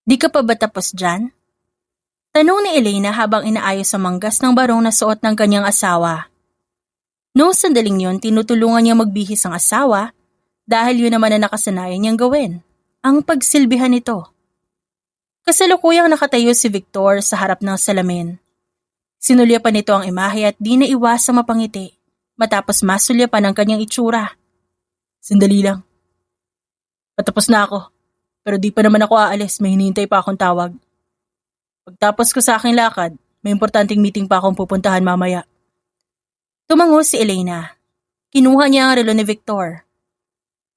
Di ka pa ba tapos dyan? Tanong ni Elena habang inaayos ang manggas ng barong na suot ng kanyang asawa. Noong sandaling yon, tinutulungan niya magbihis ang asawa dahil yun naman ang nakasanayan niyang gawin, ang pagsilbihan nito. Kasalukuyang nakatayo si Victor sa harap ng salamin. Sinulyapan nito ang imahe at di na iwasang mapangiti matapos masulyapan ang kanyang itsura. Sandali lang. Patapos na ako, pero di pa naman ako aalis, may hinihintay pa akong tawag. Pagtapos ko sa aking lakad, may importanteng meeting pa akong pupuntahan mamaya. Tumango si Elena. Kinuha niya ang relo ni Victor.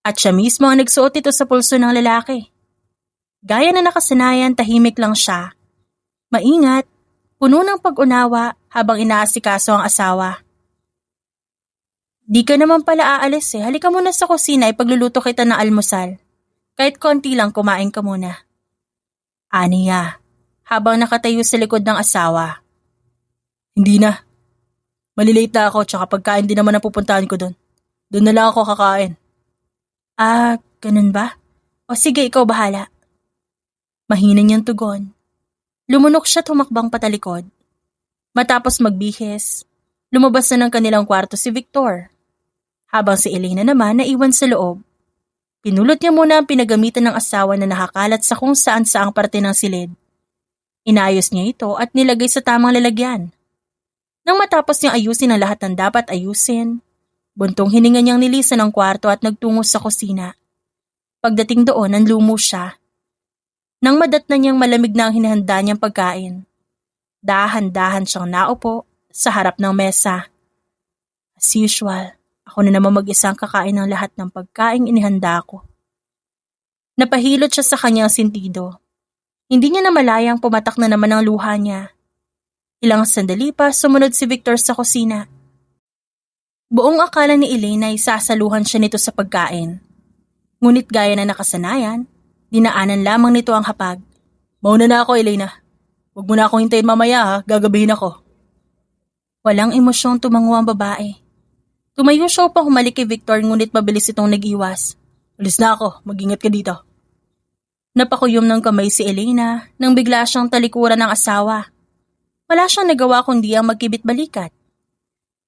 At siya mismo ang nagsuot ito sa pulso ng lalaki. Gaya na nakasanayan, tahimik lang siya. Maingat, puno ng pag-unawa habang inaasikaso ang asawa. Di ka naman pala aalis eh. Halika muna sa kusina, ipagluluto kita ng almusal. Kahit konti lang, kumain ka muna. Aniya, habang nakatayo sa likod ng asawa. Hindi na. Malilate na ako, tsaka pagkain din naman ang pupuntahan ko doon. Doon na lang ako kakain. Ganun ba? O sige, ikaw bahala. Mahina niyang tugon. Lumunok siya tumakbang patalikod. Matapos magbihis, lumabas na ng kanilang kwarto si Victor. Habang si Elena naman naiwan sa loob. Pinulot niya muna ang pinagamitan ng asawa na nakakalat sa kung saan-saang parte ng silid. Inayos niya ito at nilagay sa tamang lalagyan. Nang matapos niyang ayusin ang lahat ng dapat ayusin, buntong hininga niyang nilisan ang kwarto at nagtungo sa kusina. Pagdating doon, nanlumo siya. Nang madatnan niyang malamig na ang hinahanda niyang pagkain, dahan-dahan siyang naupo sa harap ng mesa. As usual, ako na naman mag-isang kakain ng lahat ng pagkaing inihanda ko. Napahilot siya sa kanyang sentido. Hindi niya namalayang pumatak na naman ang luha niya. Ilang sandali pa sumunod si Victor sa kusina. Buong akala ni Elena ay sasaluhan siya nito sa pagkain. Ngunit gaya na nakasanayan, dinaanan lamang nito ang hapag. Mauna na ako, Elena. Huwag mo na akong hintayin mamaya ha, gagabihin ako. Walang emosyong tumango ang babae. Tumayo siya upang humalik kay Victor ngunit mabilis itong nag-iwas. Alis na ako, mag-ingat ka dito. Napakuyom ng kamay si Elena nang bigla siyang talikuran ng asawa. Wala siyang nagawa kundi ang magkibit-balikat.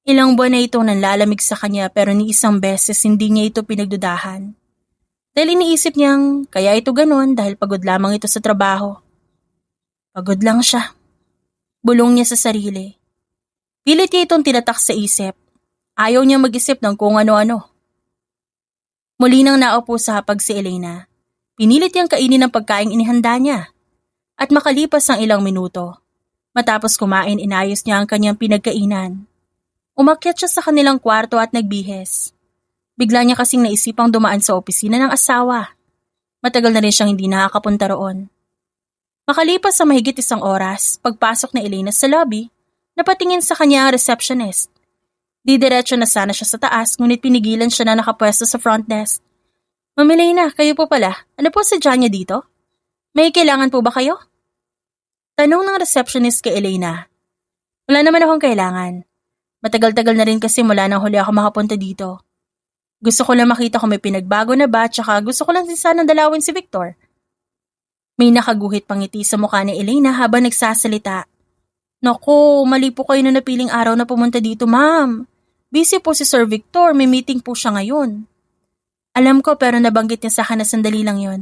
Ilang buwan na itong nanlalamig sa kanya pero ni isang beses hindi niya ito pinagdudahan. Dahil iniisip niyang kaya ito ganon dahil pagod lamang ito sa trabaho. Pagod lang siya. Bulong niya sa sarili. Pilit niya itong tinatak sa isip. Ayaw niya mag-isip ng kung ano-ano. Muli nang naupo sa hapag si Elena. Pinilit niyang kainin ang pagkaing inihanda niya. At makalipas ang ilang minuto, matapos kumain inayos niya ang kanyang pinagkainan. Umakyat siya sa kanilang kwarto at nagbihis. Bigla niya kasing naisipang dumaan sa opisina ng asawa. Matagal na rin siyang hindi nakakapunta roon. Makalipas sa mahigit isang oras, pagpasok ni Elena sa lobby, napatingin sa kanya ang receptionist. Didiretso na sana siya sa taas ngunit pinigilan siya na nakapwesto sa front desk. Ma'am Elena, kayo po pala. Ano po sadya niya dito? May kailangan po ba kayo? Tanong ng receptionist kay Elena. Wala naman akong kailangan. Matagal-tagal na rin kasi mula nang huli ako makapunta dito. Gusto ko lang makita kung may pinagbago na ba tsaka gusto ko lang din sanang dalawin si Victor. May nakaguhit pang ngiti sa mukha ni Elena habang nagsasalita. Naku, mali po kayo na napiling araw na pumunta dito, ma'am. Busy po si Sir Victor, may meeting po siya ngayon. Alam ko pero nabanggit niya sa akin na sandali lang yon.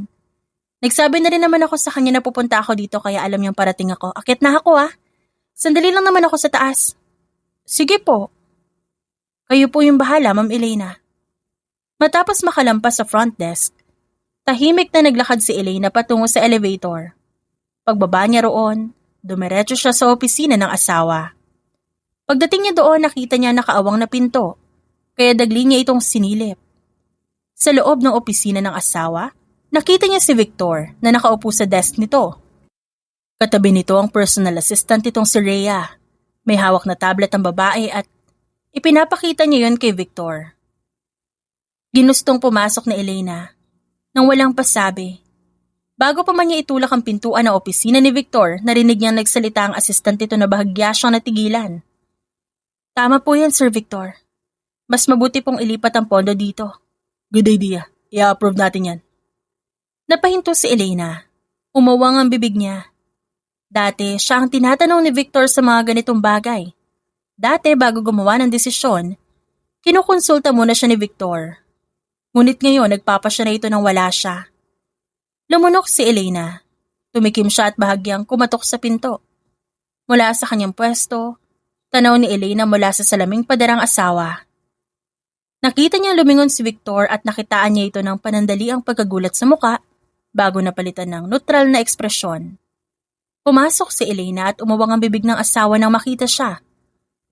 Nagsabi na rin naman ako sa kanya na pupunta ako dito kaya alam niyang parating ako. Akyat na ako ah. Sandali lang naman ako sa taas. Sige po. Kayo po yung bahala, Ma'am Elena. Matapos makalampas sa front desk, tahimik na naglakad si Elena patungo sa elevator. Pagbaba niya roon, dumiretso siya sa opisina ng asawa. Pagdating niya doon, nakita niya nakaawang na pinto, kaya dagli niya itong sinilip. Sa loob ng opisina ng asawa, nakita niya si Victor na nakaupo sa desk nito. Katabi nito ang personal assistant nitong si Rhea. May hawak na tablet ang babae at ipinapakita niya yon kay Victor. Ginustong pumasok ni Elena nang walang pasabi. Bago pa man niya itulak ang pintuan ng opisina ni Victor, narinig niyang nagsalita ang assistant nito na bahagya siyang natigilan. Tama po yan, Sir Victor. Mas mabuti pong ilipat ang pondo dito. Good idea. I-approve natin yan. Napahinto si Elena. Umawang ang bibig niya. Dati, siya ang tinatanong ni Victor sa mga ganitong bagay. Dati, bago gumawa ng desisyon, kinukonsulta muna siya ni Victor. Ngunit ngayon, nagpapasya na ito nang wala siya. Lumunok si Elena. Tumikim siya at bahagyang kumatok sa pinto. Mula sa kanyang pwesto, tanaw ni Elena mula sa salaming padarang asawa. Nakita niyang lumingon si Victor at nakitaan niya ito ng panandaliang pagkagulat sa muka bago napalitan ng neutral na ekspresyon. Pumasok si Elena at umawang ang bibig ng asawa nang makita siya.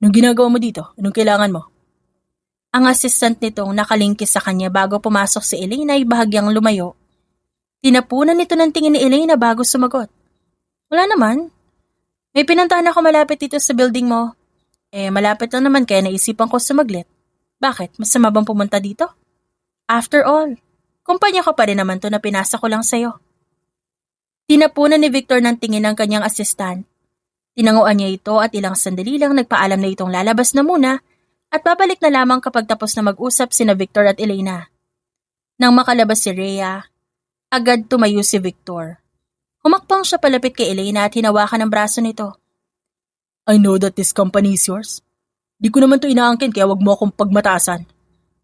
Anong ginagawa mo dito? Anong kailangan mo? Ang assistant nitong nakalingkis sa kanya bago pumasok si Elena ay bahagyang lumayo. Tinapunan nito ng tingin ni Elena bago sumagot. Wala naman. May pinuntahan ako malapit dito sa building mo. Malapit lang naman kaya naisipan ko sumaglit. Bakit? Masama bang pumunta dito? After all, kumpanya ko pa rin naman to na pinasa ko lang sa'yo. Tinapunan ni Victor ng tingin ng kanyang assistant. Tinanguan niya ito at ilang sandali lang nagpaalam na itong lalabas na muna at babalik na lamang kapag tapos na mag-usap sina Victor at Elena. Nang makalabas si Rhea, agad tumayo si Victor. Humakbang siya palapit kay Elena at hinawakan ang braso nito. I know that this company is yours. Di ko naman to inaangkin kaya wag mo akong pagmatasan.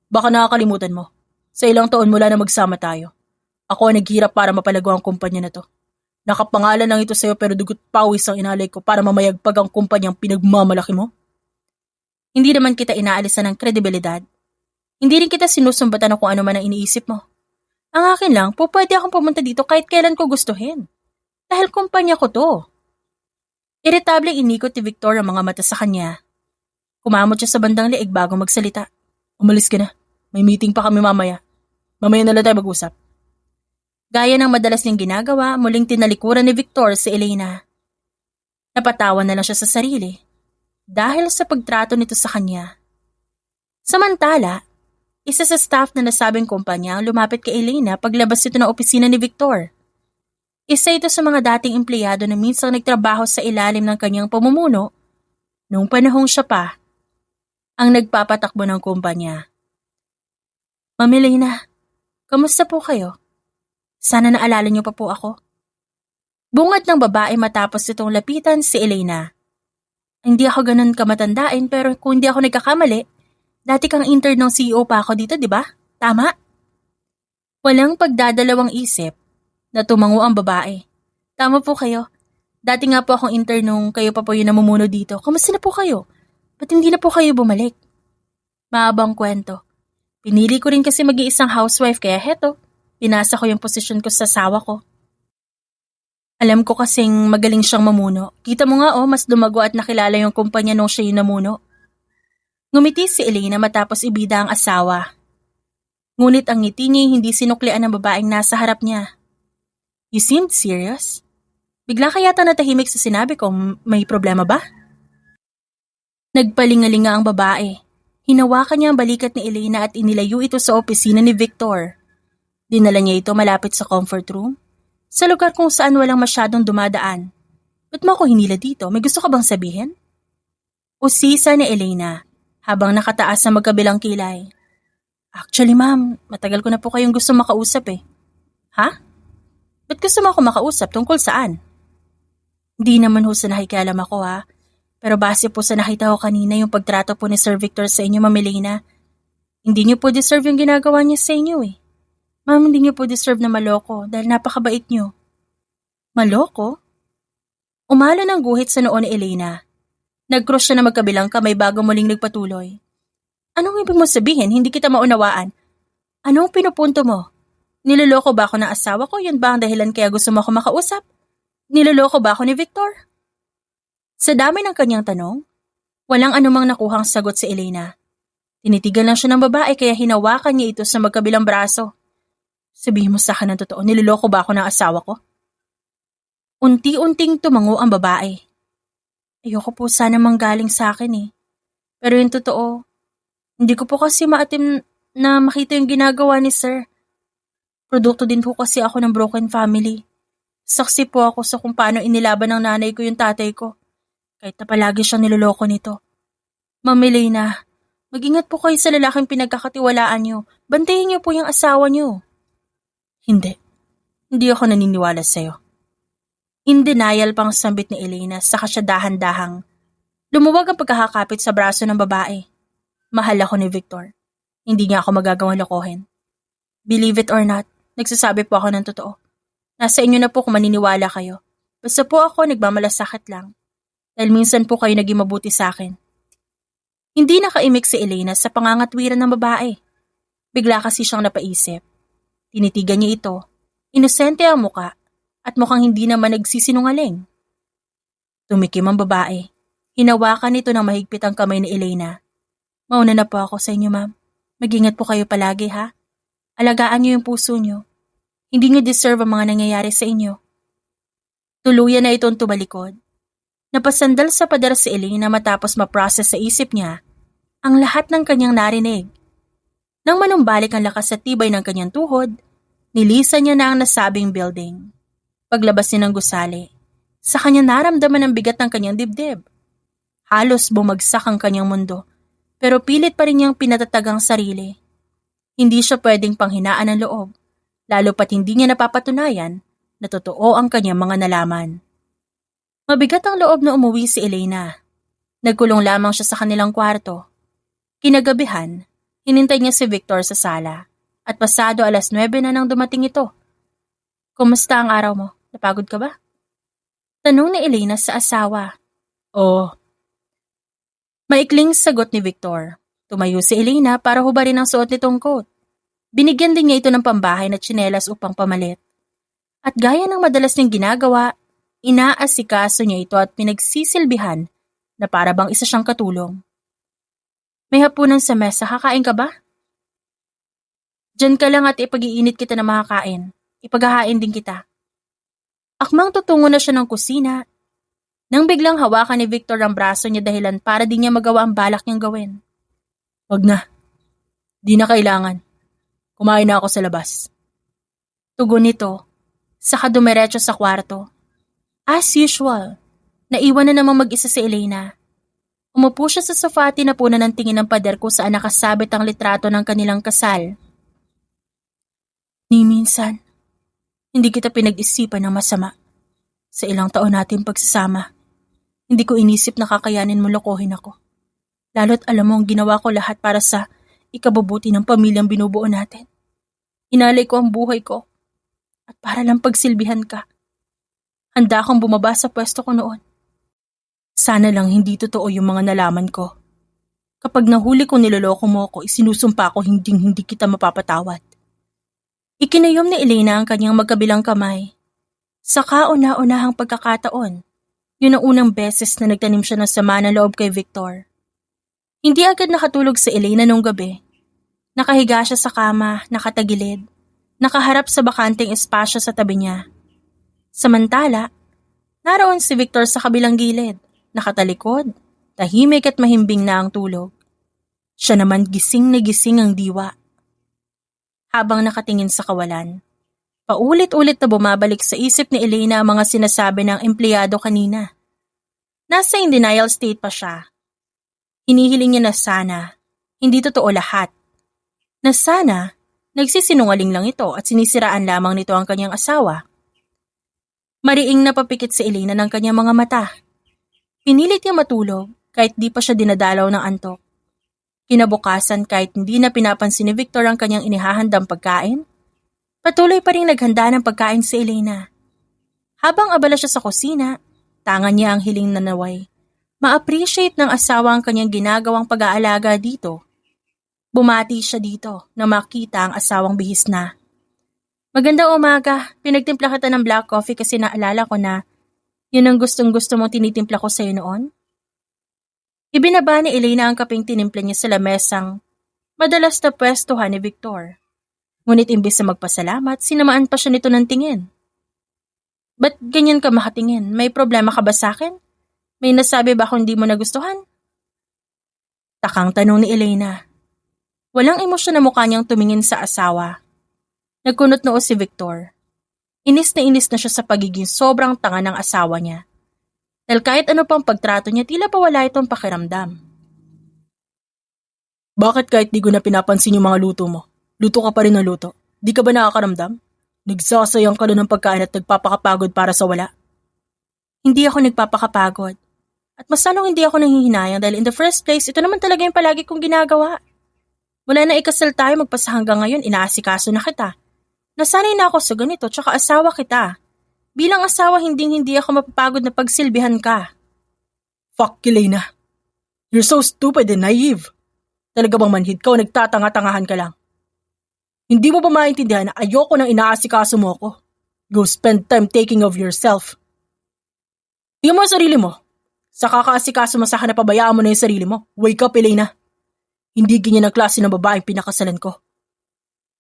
Baka nakakalimutan mo. Sa ilang taon mula na magsama tayo. Ako ang naghirap para mapalago ang kumpanya na to. Nakapangalan lang ito sa'yo pero dugot pawis ang inalay ko para mamayagpag ang kumpanyang pinagmamalaki mo. Hindi naman kita inaalisan ng kredibilidad. Hindi rin kita sinusumbatan kung ano man ang iniisip mo. Ang akin lang, pwede akong pumunta dito kahit kailan ko gustuhin. Dahil kumpanya ko to. Irritable inikot ni Victor ang mga mata sa kanya. Kumamot siya sa bandang leeg bago magsalita. Umalis ka na. May meeting pa kami mamaya. Mamaya na lang tayo mag-usap. Gaya ng madalas niyang ginagawa, muling tinalikuran ni Victor si Elena. Napatawa na lang siya sa sarili dahil sa pagtrato nito sa kanya. Samantala, isa sa staff na nasabing kumpanya ang lumapit kay Elena paglabas ito ng opisina ni Victor. Isa ito sa mga dating empleyado na minsang nagtrabaho sa ilalim ng kanyang pamumuno noong panahong siya pa ang nagpapatakbo ng kumpanya. Ma'am Elena, kamusta po kayo? Sana naalala niyo pa po ako. Bungad ng babae matapos itong lapitan si Elena. Hindi ako ganun kamatandain pero kung hindi ako nagkakamali, dati kang intern ng CEO pa ako dito, di ba? Tama? Walang pagdadalawang isip na tumango ang babae. Tama po kayo. Dati nga po akong intern nung kayo pa po yung namumuno dito. Kamusta na po kayo? Ba't hindi na po kayo bumalik? Maabang kwento. Pinili ko rin kasi mag-iisang housewife kaya heto, pinasa ko yung posisyon ko sa asawa ko. Alam ko kasing magaling siyang mamuno. Kita mo nga mas lumago at nakilala yung kumpanya nung siya yung namuno. Ngumiti si Elena matapos ibida ang asawa. Ngunit ang ngiti niya hindi sinuklian ng babaeng nasa harap niya. You seemed serious? Bigla ka yata natahimik sa sinabi ko, may problema ba? Nagpalingalinga ang babae. Hinawakan niya ang balikat ni Elena at inilayo ito sa opisina ni Victor. Dinala niya ito malapit sa comfort room, sa lugar kung saan walang masyadong dumadaan. Ba't mo ako hinila dito? May gusto ka bang sabihin? Usisa ni Elena, habang nakataas sa magkabilang kilay. Actually ma'am, matagal ko na po kayong gusto makausap eh. Ha? Ba't gusto mo ako makausap? Tungkol saan? Hindi naman ho sa nakikialam ako ha. Pero base po sa nakita ko kanina yung pagtrato po ni Sir Victor sa inyo, Ma'am Elena. Hindi niyo po deserve yung ginagawa niya sa inyo eh. Ma'am, hindi niyo po deserve na maloko dahil napakabait niyo. Maloko? Umalo ng guhit sa noo ni Elena. Nag-cross siya na magkabilang kamay bago muling nagpatuloy. Anong ibig mo sabihin? Hindi kita maunawaan. Anong pinupunto mo? Niloloko ba ako ng asawa ko? Yun ba ang dahilan kaya gusto mo ako makausap? Niloloko ba ako ni Victor? Sa dami ng kanyang tanong, walang anumang nakuhang sagot si Elena. Tinitigan lang siya ng babae kaya hinawakan niya ito sa magkabilang braso. Sabihin mo sa akin ng totoo, niloloko ba ako ng asawa ko? Unti-unting tumango ang babae. Ayoko po sana manggaling sa akin eh. Pero yung totoo, hindi ko po kasi maatim na makita yung ginagawa ni Sir. Produkto din po kasi ako ng broken family. Saksi po ako sa kung paano inilaban ng nanay ko yung tatay ko. Kahit na palagi siyang niloloko nito. Ma'am Elena, mag-ingat po kayo sa lalaking pinagkakatiwalaan niyo. Bantayin niyo po yung asawa niyo. Hindi. Hindi ako naniniwala sa'yo. In denial pang sambit ni Elena, saka siya dahan-dahang lumuwag ang pagkakakapit sa braso ng babae. Mahal ako ni Victor. Hindi niya ako magagawang lokohin. Believe it or not, nagsasabi po ako ng totoo. Nasa inyo na po kung maniniwala kayo. Basta po ako nagmamalasakit lang. Dahil minsan po kayo naging mabuti sa akin. Hindi nakaimik si Elena sa pangangatwiran ng babae. Bigla kasi siyang napaisip. Tinitigan niya ito. Inosente ang muka at mukhang hindi naman nagsisinungaling. Tumikim ang babae. Hinawakan nito ng mahigpit ang kamay ni Elena. Mauna na po ako sa inyo, ma'am. Mag-ingat po kayo palagi, ha? Alagaan niyo yung puso niyo. Hindi niyo deserve ang mga nangyayari sa inyo. Tuluyan na itong tumalikod. Napasandal sa pader si Elena matapos ma-process sa isip niya ang lahat ng kanyang narinig. Nang manumbalik ang lakas at tibay ng kanyang tuhod, nilisan niya na ang nasabing building. Paglabas niya ng gusali, sa kanya naramdaman ang bigat ng kanyang dibdib. Halos bumagsak ang kanyang mundo, pero pilit pa rin niyang pinatatag ang sarili. Hindi siya pwedeng panghinaan ng loob, lalo pat hindi niya napapatunayan na totoo ang kanyang mga nalaman. Mabigat ang loob na umuwi si Elena. Nagkulong lamang siya sa kanilang kwarto. Kinagabihan, hinintay niya si Victor sa sala at pasado 9:00 na nang dumating ito. Kumusta ang araw mo? Napagod ka ba? Tanong ni Elena sa asawa. Oo. Maikling sagot ni Victor. Tumayo si Elena para hubarin ang suot nitong coat. Binigyan din niya ito ng pambahay na tsinelas upang pamalit. At gaya ng madalas niyang ginagawa, inaasikaso niya ito at pinagsisilbihan na para bang isa siyang katulong. May hapunan sa mesa, kakain ka ba? Diyan ka lang at ipag-iinit kita na makakain. Ipaghahain din kita. Akmang tutungo na siya ng kusina nang biglang hawakan ni Victor ang braso niya dahilan para di niya magawa ang balak niyang gawin. Wag na. Di na kailangan. Kumain na ako sa labas. Tugon nito, saka dumiretso sa kwarto. As usual, naiwan na namang mag-isa si Elena. Umupo siya sa sofa at tinapunan ng tingin ng pader kung saan nakasabit ang litrato ng kanilang kasal. Ni minsan, hindi kita pinag-isipan ng masama. Sa ilang taon natin pagsasama, hindi ko inisip na kakayanin mo lokohin ako. Lalo't alam mo ang ginawa ko lahat para sa ikabubuti ng pamilyang binubuo natin. Inalay ko ang buhay ko at para lang pagsilbihan ka. Handa akong bumaba sa pwesto ko noon. Sana lang hindi totoo yung mga nalaman ko. Kapag nahuli ko niloloko mo ako, isinusumpa ko hindi kita mapapatawad. Ikinayom ni Elena ang kanyang magkabilang kamay. Sa kauna-unahang pagkakataon, yun ang unang beses na nagtanim siya ng sama ng loob kay Victor. Hindi agad nakatulog si Elena nung gabi. Nakahiga siya sa kama, nakatagilid, nakaharap sa bakanteng espasyo sa tabi niya. Samantala, naroon si Victor sa kabilang gilid, nakatalikod, tahimik at mahimbing na ang tulog. Siya naman gising na gising ang diwa. Habang nakatingin sa kawalan, paulit-ulit na bumabalik sa isip ni Elena ang mga sinasabi ng empleyado kanina. Nasa in denial state pa siya. Hinihiling niya na sana, hindi totoo lahat. Na sana, nagsisinungaling lang ito at sinisiraan lamang nito ang kanyang asawa. Mariing napapikit si Elena ng kanyang mga mata. Pinilit niya matulog kahit di pa siya dinadalaw ng antok. Kinabukasan kahit hindi na pinapansin ni Victor ang kanyang inihahandang pagkain, patuloy pa rin naghanda ng pagkain si Elena. Habang abala siya sa kusina, tangan niya ang hiling na naway. Ma-appreciate ng asawa ang kanyang ginagawang pag-aalaga dito. Bumati siya dito na makita ang asawang bihis na. Magandang umaga, pinagtimpla kita ng black coffee kasi naalala ko na yun ang gustong-gusto mong tinitimpla ko sa'yo noon. Ibinaba ni Elena ang kapeng tinimpla niya sa lamesang madalas na pwestuhan ni Victor. Ngunit imbis na magpasalamat, sinamaan pa siya nito ng tingin. Ba't ganyan ka makatingin? May problema ka ba sa akin? May nasabi ba kung di mo nagustuhan? Takang tanong ni Elena. Walang emosyon na mukha niyang tumingin sa asawa. Nagkunot noo si Victor. Inis na siya sa pagiging sobrang tanga ng asawa niya. Dahil kahit ano pang pagtrato niya, tila pa wala itong pakiramdam. Bakit kahit di ko na pinapansin yung mga luto mo? Luto ka pa rin ng luto. Di ka ba nakakaramdam? Nagsasayang ka na ng pagkain at nagpapakapagod para sa wala. Hindi ako nagpapakapagod. At mas lalong hindi ako nanghihinayang dahil in the first place, ito naman talaga yung palagi kong ginagawa. Mula na ikasal tayo magpasa hanggang ngayon, inaasikaso na kita. Nasanay na ako sa ganito, tsaka asawa kita. Bilang asawa, hindi ako mapapagod na pagsilbihan ka. Fuck, Elena. You're so stupid and naive. Talaga bang manhid ka o nagtatanga-tangahan ka lang? Hindi mo ba maintindihan na ayoko nang inaasikaso mo ako? Go spend time taking of yourself. Tingnan mo ang sarili mo. Sa kakaasikaso mo sa pabayaan mo na yung sarili mo. Wake up, Elena. Hindi ganyan ang klase ng babaeng pinakasalan ko.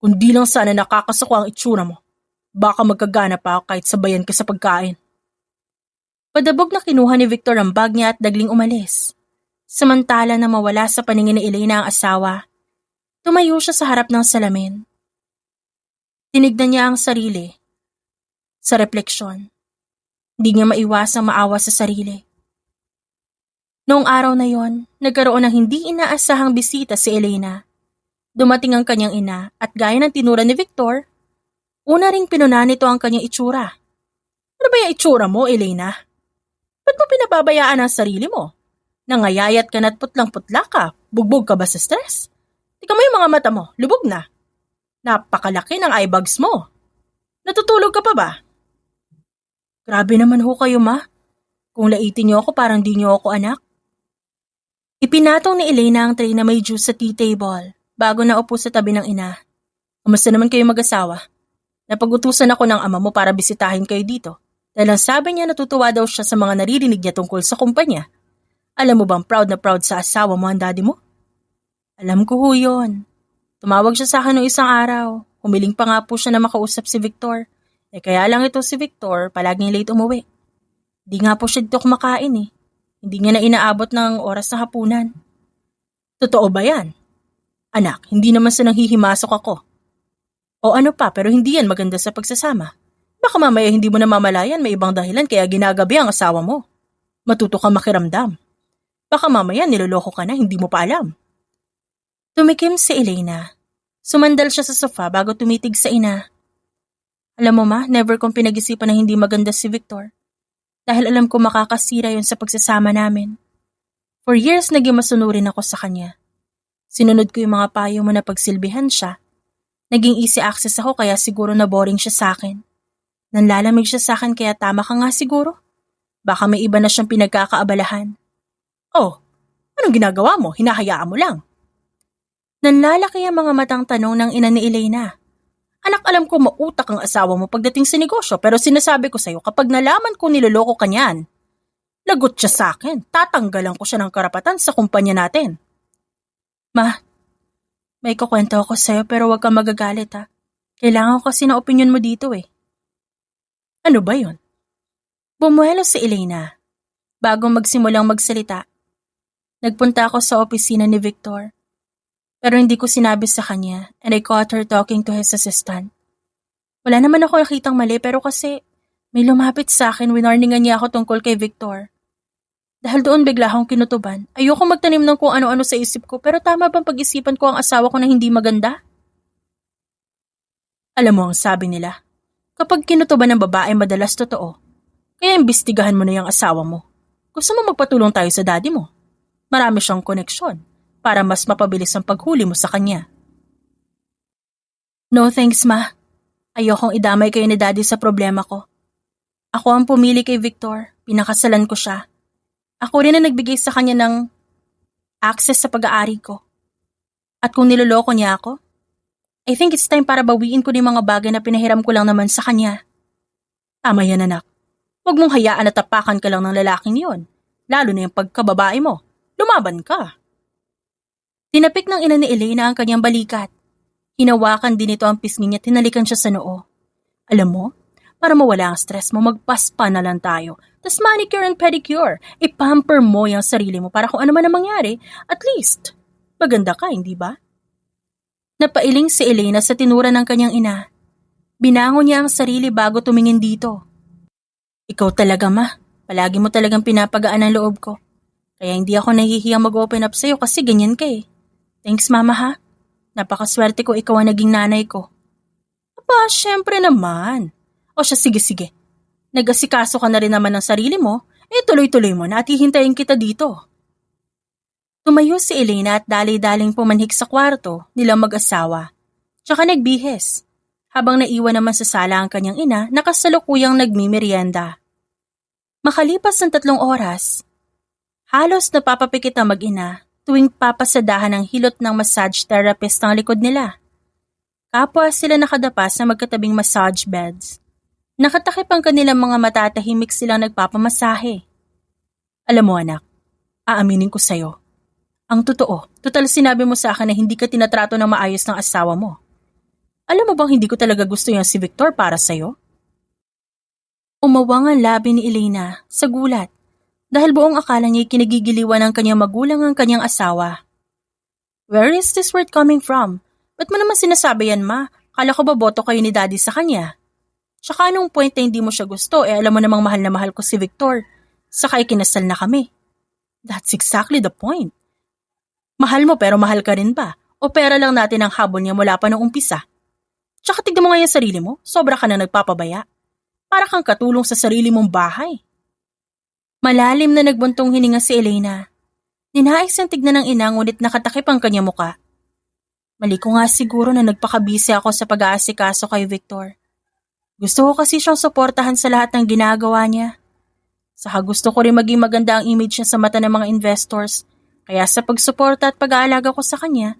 Kundi lang sana nakakasuko ang itsura mo. Baka magkagana pa ako kahit sabayan ka sa pagkain. Padabog na kinuha ni Victor ang bag niya at dagling umalis. Samantala na mawala sa paningin ni Elena ang asawa, tumayo siya sa harap ng salamin. Tinignan niya ang sarili. Sa refleksyon, hindi niya maiwasang maawa sa sarili. Noong araw na yon, nagkaroon ng hindi inaasahang bisita si Elena. Dumating ang kanyang ina at gaya ng tinura ni Victor, una ring pinuna nito ang kanyang itsura. Ano ba yung itsura mo, Elena? Ba't mo pinababayaan ang sarili mo? Nangayayat ka na't putlang-putla ka, bugbog ka ba sa stress? Tika mo yung mga mata mo, lubog na. Napakalaki ng eye bags mo. Natutulog ka pa ba? Grabe naman ho kayo, ma. Kung laitin niyo ako, parang di niyo ako anak. Ipinatong ni Elena ang tray na may juice sa tea table bago naupo sa tabi ng ina. Kamusta naman kayo mag-asawa? Napag-utusan ako ng ama mo para bisitahin kayo dito dahil ang sabi niya natutuwa daw siya sa mga naririnig niya tungkol sa kumpanya. Alam mo bang proud na proud sa asawa mo ang daddy mo? Alam ko ho yun. Tumawag siya sa akin noong isang araw. Humiling pa nga po siya na makausap si Victor. Kaya lang ito si Victor palaging late umuwi. Di nga po siya dito kumakain eh. Hindi niya na inaabot ng oras na hapunan. Totoo ba yan? Anak, hindi naman sa nanghihimasok ako. O ano pa, pero hindi yan maganda sa pagsasama. Baka mamaya hindi mo na mamalayan may ibang dahilan kaya ginagabi ang asawa mo. Matuto ka makiramdam. Baka mamaya niloloko ka na hindi mo pa alam. Tumikim si Elena. Sumandal siya sa sofa bago tumitig sa ina. Alam mo ma, never kong pinag-isipan na hindi maganda si Victor. Dahil alam ko makakasira yun sa pagsasama namin. For years naging masunurin ako sa kanya. Sinunod ko yung mga payo mo na pagsilbihan siya. Naging easy access ako kaya siguro na boring siya sa akin. Nanlalamig siya sa akin kaya tama ka nga siguro. Baka may iba na siyang pinagkakaabalahan. Oh, anong ginagawa mo? Hinahayaan mo lang. Nanlalaki ang mga matang tanong ng ina ni Elena. Anak, alam ko mautak ang asawa mo pagdating sa negosyo pero sinasabi ko sa'yo kapag nalaman ko niloloko ka niyan, lagot siya sa akin, tatanggalan ko siya ng karapatan sa kumpanya natin. Ma, may kukwento ako sa'yo pero huwag kang magagalit ha. Kailangan ko kasi ng opinyon mo dito eh. Ano ba yun? Bumuelo si Elena. Bago magsimulang magsalita, nagpunta ako sa opisina ni Victor. Pero hindi ko sinabi sa kanya and I caught her talking to his assistant. Wala naman ako nakitang mali pero kasi may lumapit sa akin winarningan niya ako tungkol kay Victor. Dahil doon bigla akong kinutuban. Ayoko magtanim ng kung ano-ano sa isip ko pero tama bang pag-isipan ko ang asawa ko na hindi maganda? Alam mo ang sabi nila, kapag kinutuban ng babae madalas totoo, kaya imbestigahan mo na yung asawa mo. Gusto mo magpatulong tayo sa daddy mo? Marami siyang koneksyon para mas mapabilis ang paghuli mo sa kanya. No thanks ma. Ayokong idamay kayo ni daddy sa problema ko. Ako ang pumili kay Victor, pinakasalan ko siya. Ako rin ang nagbigay sa kanya ng access sa pag-aari ko. At kung niloloko niya ako, I think it's time para bawiin ko yung mga bagay na pinahiram ko lang naman sa kanya. Tama yan anak. Huwag mong hayaan na tapakan ka lang ng lalaking yon, lalo na yung pagkababae mo. Lumaban ka. Tinapik ng ina ni Elena ang kanyang balikat. Hinawakan din ito ang pisngi niya at tinalikan siya sa noo. Alam mo, para mawala ang stress mo, magpaspa na lang tayo. Tas manicure and pedicure. I-pamper mo yung sarili mo para kung ano man ang mangyari, at least, maganda ka, hindi ba? Napailing si Elena sa tinura ng kanyang ina. Binangon niya ang sarili bago tumingin dito. Ikaw talaga ma, palagi mo talagang pinapagaan ang loob ko. Kaya hindi ako nahihiyang mag-open up sa'yo kasi ganyan ka eh. Thanks mama ha. Napakaswerte ko ikaw ang naging nanay ko. Aba, syempre naman. O siya, sige. Nag-asikaso ka na rin naman ng sarili mo, tuloy-tuloy mo na at hihintayin kita dito. Tumayo si Elena at dali-daling pumanhik sa kwarto nilang mag-asawa, tsaka nagbihis, habang naiwan naman sa sala ang kanyang ina na kasalukuyang nagmimerienda. Makalipas ng 3 oras, halos napapapikit ang mag-ina tuwing papasadahan ang hilot ng massage therapist ng likod nila. Kapwa sila nakadapa sa magkatabing massage beds. Nakatakip ang kanilang mga mata at tahimik silang nagpapamasahe. Alam mo anak, aaminin ko sa'yo. Ang totoo, total sinabi mo sa akin na hindi ka tinatrato ng maayos ng asawa mo. Alam mo bang hindi ko talaga gusto yung si Victor para sa'yo? Umawang ang labi ni Elena sa gulat dahil buong akala niya kinagigiliwan ng kanyang magulang ang kanyang asawa. Where is this word coming from? Ba't mo naman sinasabi yan, ma? Kala ko ba boto kayo ni daddy sa kanya? Tsaka anong point na hindi mo siya gusto alam mo namang mahal na mahal ko si Victor. Saka ikinasal na kami. That's exactly the point. Mahal mo pero mahal ka rin ba? O pera lang natin ang habol niya mula pa noong umpisa? Tsaka tignan mo nga yung sarili mo, sobra ka na nagpapabaya. Para kang katulong sa sarili mong bahay. Malalim na nagbuntong hininga si Elena. Ninais ang tignan ng ina ngunit nakatakip ang kanyang muka. Mali ko nga siguro na nagpakabisi ako sa pag-aasikaso kay Victor. Gusto ko kasi siyang suportahan sa lahat ng ginagawa niya. Saka gusto ko rin maging maganda ang image niya sa mata ng mga investors. Kaya sa pagsuporta at pag-aalaga ko sa kanya,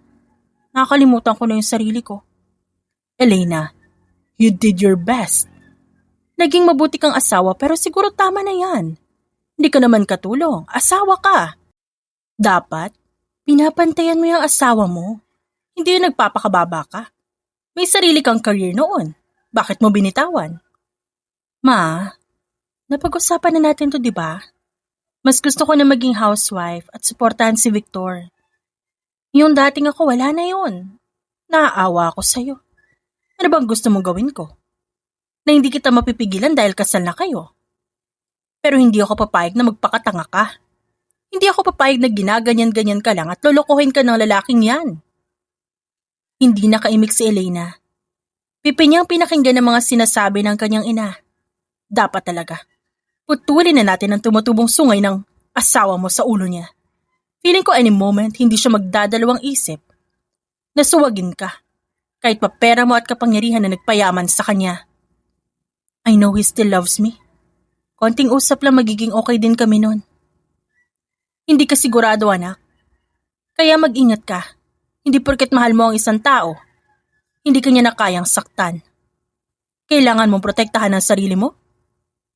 nakakalimutan ko na yung sarili ko. Elena, you did your best. Naging mabuti kang asawa pero siguro tama na yan. Hindi ka naman katulong, asawa ka. Dapat, pinapantayan mo yung asawa mo. Hindi yung nagpapakababa ka. May sarili kang career noon. Bakit mo binitawan? Ma, napag-usapan na natin to, di ba? Mas gusto ko na maging housewife at suportahan si Victor. Yung dating ako, wala na yun. Naaawa ako sa'yo. Ano bang gusto mong gawin ko? Na hindi kita mapipigilan dahil kasal na kayo. Pero hindi ako papayag na magpakatanga ka. Hindi ako papayag na ginaganyan-ganyan ka lang at lolokohin ka ng lalaking yan. Hindi nakaimik si Elena. Pipi niyang pinakinggan ng mga sinasabi ng kanyang ina. Dapat talaga. Putulin na natin ang tumutubong sungay ng asawa mo sa ulo niya. Feeling ko any moment hindi siya magdadalawang isip. Nasuwagin ka. Kahit pa pera mo at kapangyarihan na nagpayaman sa kanya. I know he still loves me. Konting usap lang magiging okay din kami nun. Hindi ka sigurado anak. Kaya mag-ingat ka. Hindi porket mahal mo ang isang tao. Hindi ka niya na kayang saktan. Kailangan mong protektahan ang sarili mo.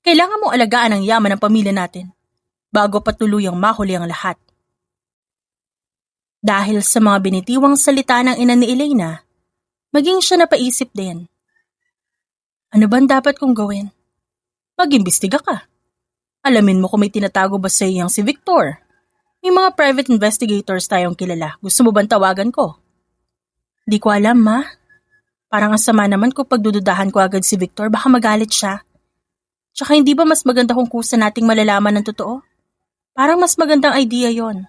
Kailangan mong alagaan ang yaman ng pamilya natin bago patuluyang mahuli ang lahat. Dahil sa mga binitiwang salita ng ina ni Elena, maging siya napaisip din. Ano bang dapat kong gawin? Mag-imbestiga ka. Alamin mo kung may tinatago ba sa iyang si Victor. May mga private investigators tayong kilala. Gusto mo bang tawagan ko? Di ko alam, ma. Parang ang sama naman kung pagdududahan ko agad si Victor, baka magalit siya. Tsaka hindi ba mas maganda kung kusa nating malalaman ng totoo? Parang mas magandang idea yon.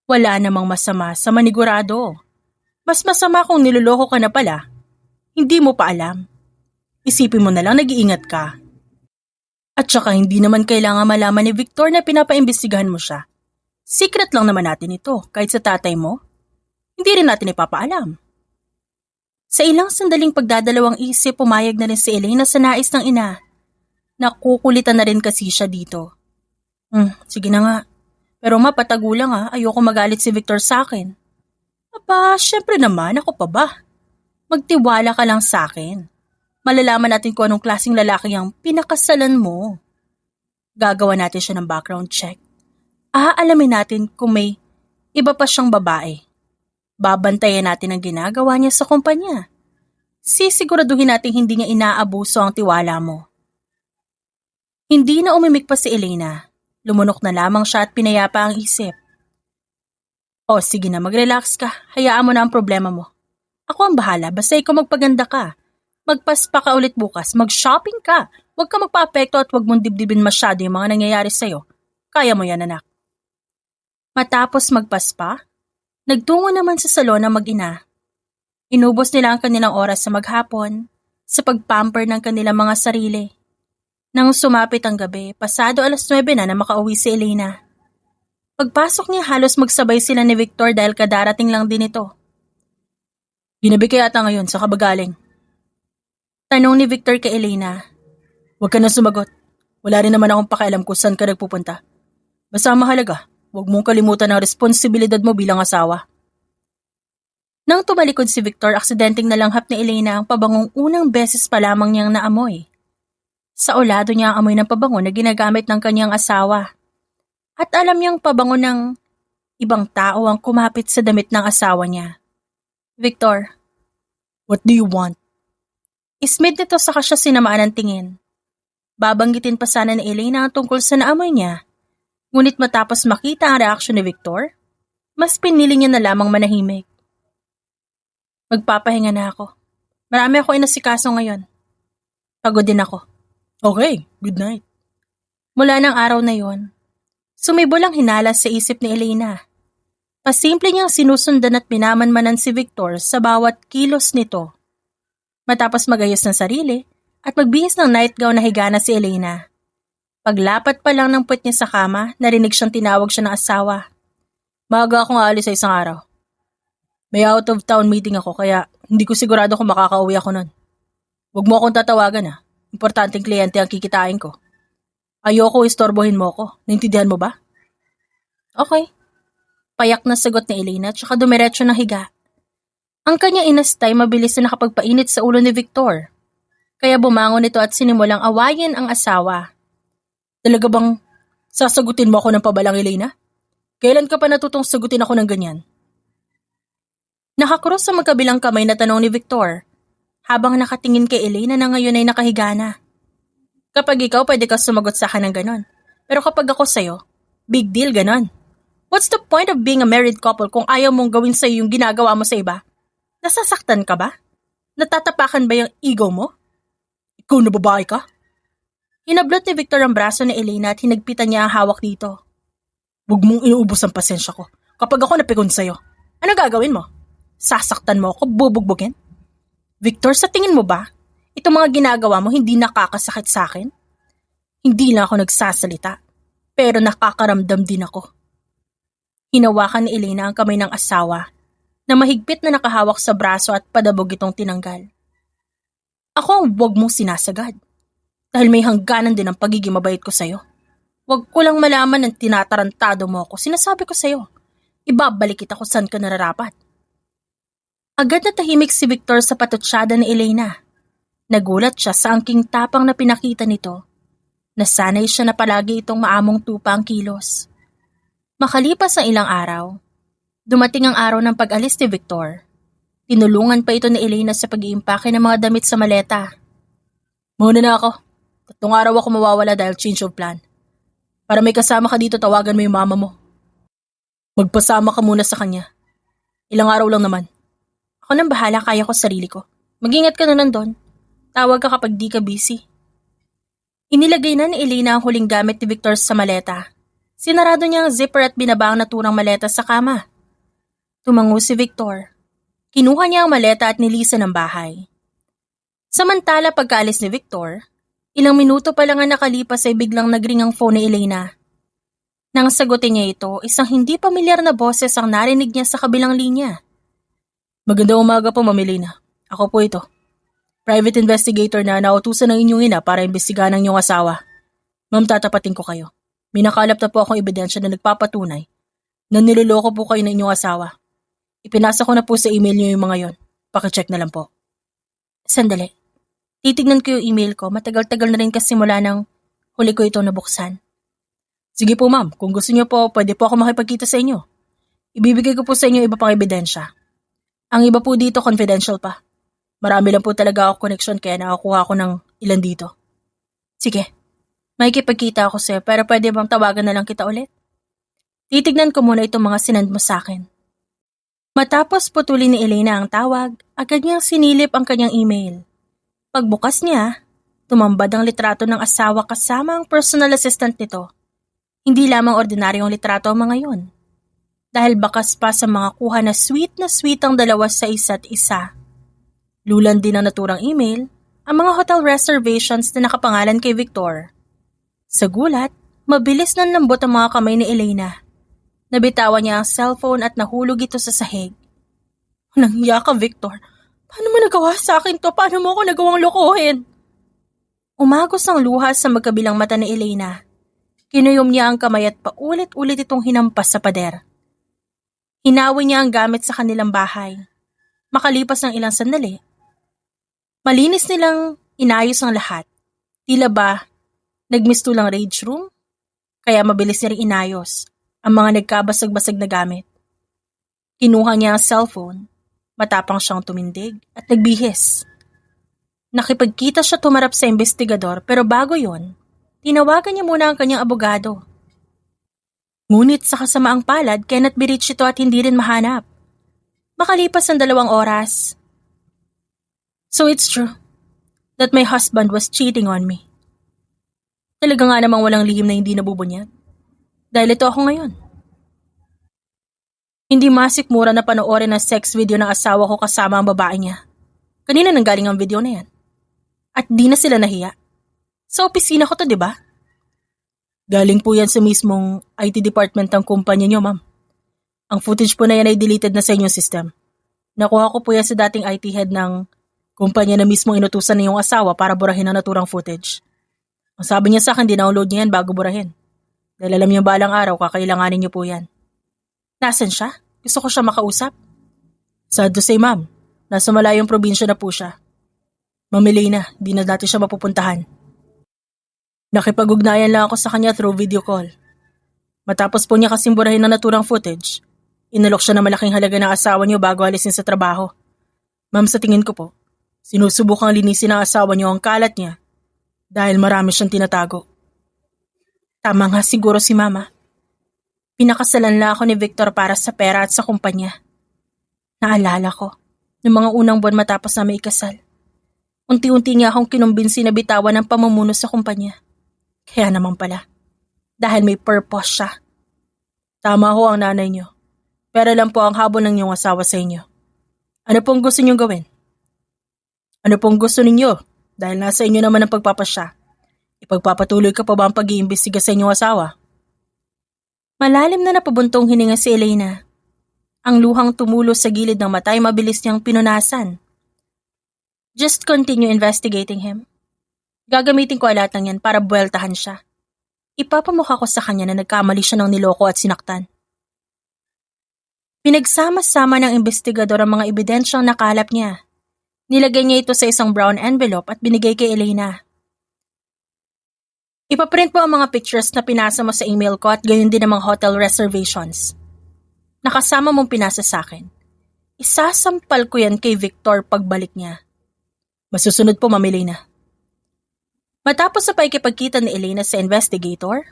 Wala namang masama sa manigurado. Mas masama kung niloloko ka na pala. Hindi mo pa alam. Isipin mo na lang nag-iingat ka. At saka hindi naman kailangan malaman ni Victor na pinapaimbestigahan mo siya. Secret lang naman natin ito kahit sa tatay mo. Hindi rin natin ipapaalam. Sa ilang sandaling pagdadalawang isip, pumayag na rin si Elena sa nais ng ina. Nakukulitan na rin kasi siya dito. Sige na nga. Pero mapatago lang ayoko magalit si Victor sa akin. Aba, syempre naman, ako pa ba? Magtiwala ka lang sa akin. Malalaman natin kung anong klaseng lalaki ang pinakasalan mo. Gagawa natin siya ng background check. Aalamin natin kung may iba pa siyang babae. Babantayan natin ang ginagawa niya sa kumpanya. Sisiguraduhin natin hindi niya inaabuso ang tiwala mo. Hindi na umimik pa si Elena. Lumunok na lamang siya at pinayapa ang isip. O sige na, mag-relax ka. Hayaan mo na ang problema mo. Ako ang bahala, basta ikaw magpaganda ka. Magpaspa ka ulit bukas, mag-shopping ka. Huwag ka magpa-apekto at huwag mong dibdibin masyado yung mga nangyayari sa'yo. Kaya mo yan, anak. Matapos magpaspa, nagtungo naman sa salon ang mag-ina. Inubos nila ang kanilang oras sa maghapon, sa pagpamper ng kanilang mga sarili. Nang sumapit ang gabi, pasado 9:00 na makauwi si Elena. Pagpasok niya halos magsabay sila ni Victor dahil kadarating lang din ito. Ginabi ka yata ngayon sa kabagaling. Tanong ni Victor kay Elena. Huwag ka na sumagot. Wala rin naman akong pakialam kung saan ka nagpupunta. Basta ang mahalaga, huwag mong kalimutan ang responsibilidad mo bilang asawa. Nang tumalikod si Victor, aksidenteng nalanghap ni Elena ang pabangong unang beses pa lamang niyang naamoy. Sa ulado niya ang amoy ng pabango na ginagamit ng kanyang asawa. At alam niyang pabango ng ibang tao ang kumapit sa damit ng asawa niya. Victor, what do you want? Ismid nito saka siya sinamaan ng tingin. Babanggitin pa sana ni Elena ang tungkol sa naamoy niya. Ngunit matapos makita ang reaksyon ni Victor, mas pinili niya na lamang manahimik. Magpapahinga na ako. Marami ako inasikaso ngayon. Pagod din ako. Okay, good night. Mula ng araw na yon, sumibol ang hinala sa isip ni Elena. Pasimple niyang sinusundan at minamanmanan si Victor sa bawat kilos nito. Matapos magayos ng sarili at magbihis ng nightgown na higa na si Elena. Paglapat pa lang ng puwet niya sa kama, narinig siyang tinawag siya ng asawa. Maaga akong aalis sa isang araw. May out of town meeting ako kaya hindi ko sigurado kung makakauwi ako nun. Huwag mo akong tatawagan ha. Importanteng kliyente ang kikitain ko. Ayoko istorbohin mo ako. Naintindihan mo ba? Okay. Payak na sagot ni Elena at saka dumiretso ng higa. Ang kanya inastay mabilis na nakapagpainit sa ulo ni Victor. Kaya bumangon ito at sinimulang awayin ang asawa. Talaga bang sasagutin mo ako ng pabalang, Elena? Kailan ka pa natutong sagutin ako ng ganyan? Nakakrus sa magkabilang kamay na tanong ni Victor, habang nakatingin kay Elena na ngayon ay nakahiga na. Kapag ikaw pwede ka sumagot sa akin ng ganon, pero kapag ako sa'yo, big deal ganon. What's the point of being a married couple kung ayaw mong gawin sa'yo yung ginagawa mo sa iba? Nasasaktan ka ba? Natatapakan ba yung ego mo? Ikaw na babae ka? Hinablot ni Victor ang braso ni Elena at hinagpitan niya ang hawak dito. Huwag mong inuubos ang pasensya ko kapag ako napikon sa'yo. Ano gagawin mo? Sasaktan mo ako, bubugbugin? Victor, sa tingin mo ba, itong mga ginagawa mo hindi nakakasakit sa akin? Hindi lang ako nagsasalita, pero nakakaramdam din ako. Hinawakan ni Elena ang kamay ng asawa na mahigpit na nakahawak sa braso at padabog itong tinanggal. Ako ang huwag mong sinasagad dahil may hangganan din ang pagiging mabait ko sa'yo. Huwag ko lang malaman ng tinatarantado mo ako. Sinasabi ko sa'yo, ibabalik kita kung saan ka nararapat. Agad na tahimik si Victor sa patutsyada ni Elena. Nagulat siya sa angking tapang na pinakita nito. Nasanay siya na palagi itong maamong tupa ang kilos. Makalipas ang ilang araw, dumating ang araw ng pag-alis ni Victor. Tinulungan pa ito ni Elena sa pag-iimpake ng mga damit sa maleta. Muna na ako. 3 araw ako mawawala dahil change of plan. Para may kasama ka dito, tawagan mo yung mama mo. Magpasama ka muna sa kanya. Ilang araw lang naman. Ako nang bahala, kaya ko sarili ko. Mag-ingat ka na nandun. Tawag ka kapag di ka busy. Inilagay na ni Elena ang huling gamit ni Victor sa maleta. Sinarado niya ang zipper at binaba ang naturang maleta sa kama. Tumango si Victor. Kinuha niya ang maleta at nilisan ang bahay. Samantala pagkaalis ni Victor, ilang minuto pa lang ang nakalipas ay biglang nagring ang phone ni Elena. Nang sagutin niya ito, isang hindi pamilyar na boses ang narinig niya sa kabilang linya. Magandang umaga po, Ma'am Elena. Ako po ito. Private investigator na nautusan ng inyong ina para imbestigahan ang inyong asawa. Ma'am, tatapatin ko kayo. May nakalap na po akong ebidensya na nagpapatunay na niloloko po kayo ng inyong asawa. Ipinasa ko na po sa email niyo yung mga yon. Pakicheck na lang po. Sandali. Titignan ko yung email ko. Matagal-tagal na rin kasi mula nang huli ko ito nabuksan. Sige po ma'am, kung gusto niyo po, pwede po ako makipagkita sa inyo. Ibibigay ko po sa inyo iba pang ebidensya. Ang iba po dito confidential pa. Marami lang po talaga ako connection kaya nakakuha ako ng ilan dito. Sige, makikipagkita ako sa'yo pero pwede bang tawagan na lang kita ulit? Titignan ko muna itong mga sinend mo sa akin. Matapos putulin ni Elena ang tawag, agad niyang sinilip ang kanyang email. Pagbukas niya, tumambad ang litrato ng asawa kasama ang personal assistant nito. Hindi lamang ordinaryong litrato ang mga yon. Dahil bakas pa sa mga kuha na sweet ang dalawa sa isa't isa. Lulan din ang naturang email ang mga hotel reservations na nakapangalan kay Victor. Sa gulat, mabilis nang lambot ang mga kamay ni Elena. Nabitawan niya ang cellphone at nahulog ito sa sahig. Walang hiya ka, Victor. Paano mo nagawa sa akin to? Paano mo ako nagawang lokohin? Umagos ang luha sa magkabilang mata ni Elena. Kinuyom niya ang kamay at paulit-ulit itong hinampas sa pader. Hinawi niya ang gamit sa kanilang bahay. Makalipas ng ilang sandali, malinis nilang inayos ang lahat. Tila ba, nagmistulang rage room? Kaya mabilis niya rin inayos ang mga nagkabasag-basag na gamit. Kinuha niya ang cellphone, matapang siyang tumindig at nagbihis. Nakipagkita siya tumarap sa investigador pero bago yon, tinawagan niya muna ang kanyang abogado. Ngunit sa kasamaang palad, cannot be reached ito at hindi rin mahanap. Makalipas ang 2 oras. So it's true that my husband was cheating on me. Talaga nga namang walang lihim na hindi nabubunyag. Dahil ito ako ngayon. Hindi masikmura na panoorin ang sex video ng asawa ko kasama ang babae niya. Kanina nanggaling ang video na yan. At di na sila nahiya. Sa opisina ko to, di ba? Galing po yan sa mismong IT department ng kumpanya niyo, ma'am. Ang footage po na yan ay deleted na sa inyong system. Nakuha ko po yan sa dating IT head ng kumpanya na mismong inutusan na yung asawa para burahin ang naturang footage. Ang sabi niya sa akin, dinownload niya yan bago burahin. Dahil alam niya balang araw, kakailanganin niyo po yan. Nasaan siya? Gusto ko siya makausap. Sad to say, ma'am, nasa malayong probinsya na po siya. Mamili na, di na natin siya mapupuntahan. Nakipag-ugnayan lang ako sa kanya through video call. Matapos po niya kasing burahin ang naturang footage, inalok siya ng malaking halaga ng asawa niyo bago alisin sa trabaho. Ma'am, sa tingin ko po, sinusubukang linisin ng asawa niyo ang kalat niya dahil marami siyang tinatago. Tama nga siguro si Mama. Pinakasalan lang ako ni Victor para sa pera at sa kumpanya. Naalala ko, noong mga unang buwan matapos na may ikasal. Unti-unti nga akong kinumbinsi na bitawan ng pamumuno sa kumpanya. Kaya naman pala, dahil may purpose siya. Tama ho ang nanay niyo. Pero lang po ang habol ng iyong asawa sa inyo. Ano pong gusto niyong gawin? Ano pong gusto ninyo? Dahil nasa inyo naman ang pagpapasya. Ipagpapatuloy ka pa ba ang pag-iimbestiga sa inyong asawa? Malalim na napabuntong hininga si Elena. Ang luhang tumulo sa gilid ng mata ay mabilis niyang pinunasan. Just continue investigating him. Gagamitin ko lahat ng yan para buweltahan siya. Ipapamukha ko sa kanya na nagkamali siya ng niloko at sinaktan. Pinagsama-sama ng investigador ang mga ebidensyang nakalap niya. Nilagay niya ito sa isang brown envelope at binigay kay Elena. Ipaprint mo ang mga pictures na pinasa mo sa email ko at gayon din ang mga hotel reservations. Nakasama mong pinasa sa akin. Isasampal ko yan kay Victor pagbalik niya. Masusunod po, Ma'am Elena. Matapos sa pakikipagkita ni Elena sa investigator,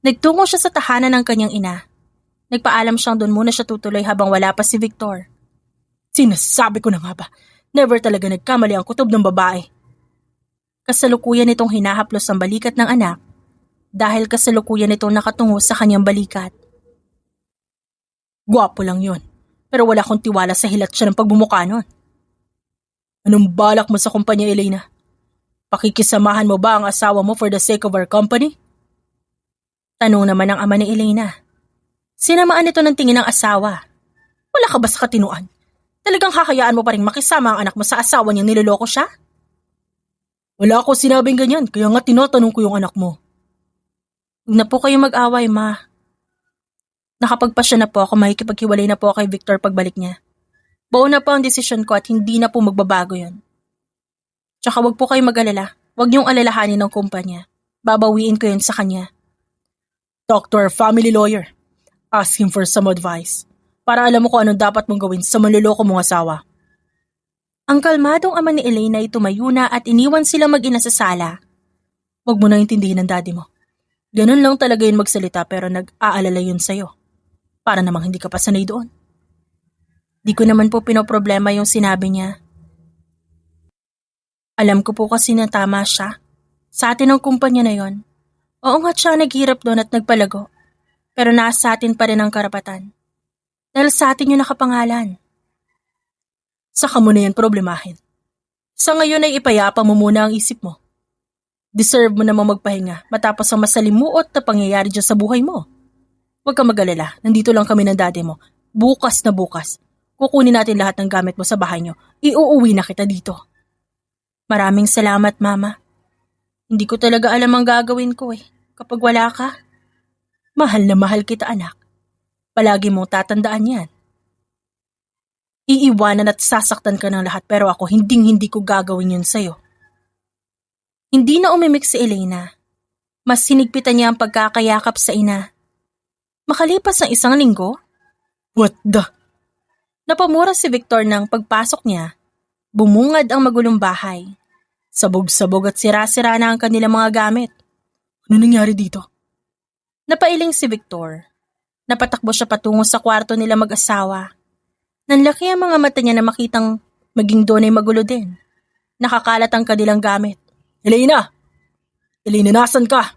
nagtungo siya sa tahanan ng kanyang ina. Nagpaalam siyang doon muna siya tutuloy habang wala pa si Victor. Sinasabi ko na nga ba, never talaga nagkamali ang kutob ng babae. Kasalukuyan itong hinahaplos ang balikat ng anak dahil kasalukuyan itong nakatungo sa kanyang balikat. Gwapo lang yun, pero wala akong tiwala sa hilat siya ng pagbumuka nun. Anong balak mo sa kumpanya, Elena? Pakikisamahan mo ba ang asawa mo for the sake of our company? Tanong naman ng ama ni Elena. Sinamaan ito ng tingin ng asawa. Wala ka ba sa katinuan? Talagang kakayaan mo pa rin makisama ang anak mo sa asawa niyang niloloko siya? Wala ako sinabing ganyan, kaya nga tinatanong ko yung anak mo. Huwag na po kayo mag-away, ma. Nakapagpasya na po ako, makikipaghiwalay na po kay Victor pagbalik niya. Buo na po ang desisyon ko at hindi na po magbabago yon. Tsaka wag po kayo mag-alala. Wag niyong alalahanin ng kumpanya. Babawiin ko yun sa kanya. Talk to our family lawyer. Ask him for some advice. Para alam mo kung anong dapat mong gawin sa manloloko mong asawa. Ang kalmadong ama ni Elena ay tumayo na at iniwan sila mag-ina sa sala. Wag mo na intindihin ng daddy mo. Ganun lang talaga yun magsalita pero nag-aalala yun sa'yo. Para namang hindi ka pa sanay doon. Di ko naman po pinoproblema yung sinabi niya. Alam ko po kasi na tama siya. Sa atin ang kumpanya na yon. Oo nga siya naghirap doon at nagpalago. Pero nasa atin pa rin ang karapatan. Dahil sa atin yung nakapangalan. Saka mo na yan problemahin. Sa ngayon ay ipayapa mo muna ang isip mo. Deserve mo namang magpahinga matapos ang masalimuot na pangyayari dyan sa buhay mo. Huwag kang mag-alala, nandito lang kami ng daddy mo. Bukas na bukas. Kukunin natin lahat ng gamit mo sa bahay nyo. Iuuwi na kita dito. Maraming salamat, Mama. Hindi ko talaga alam ang gagawin ko kapag wala ka. Mahal na mahal kita, anak. Palagi mong tatandaan yan. Iiwanan at sasaktan ka ng lahat pero ako hindi ko gagawin yun sa'yo. Hindi na umimik si Elena. Mas hinigpitan niya ang pagkakayakap sa ina. Makalipas ang 1 linggo, what the? Napamura si Victor ng pagpasok niya. Bumungad ang magulong bahay. Sabog-sabog at sira-sira na ang kanilang mga gamit. Ano nangyari dito? Napailing si Victor. Napatakbo siya patungo sa kwarto nila mag-asawa. Nanlaki ang mga mata niya na makitang maging doon ay magulo din. Nakakalat ang kanilang gamit. Elena! Elena, nasan ka?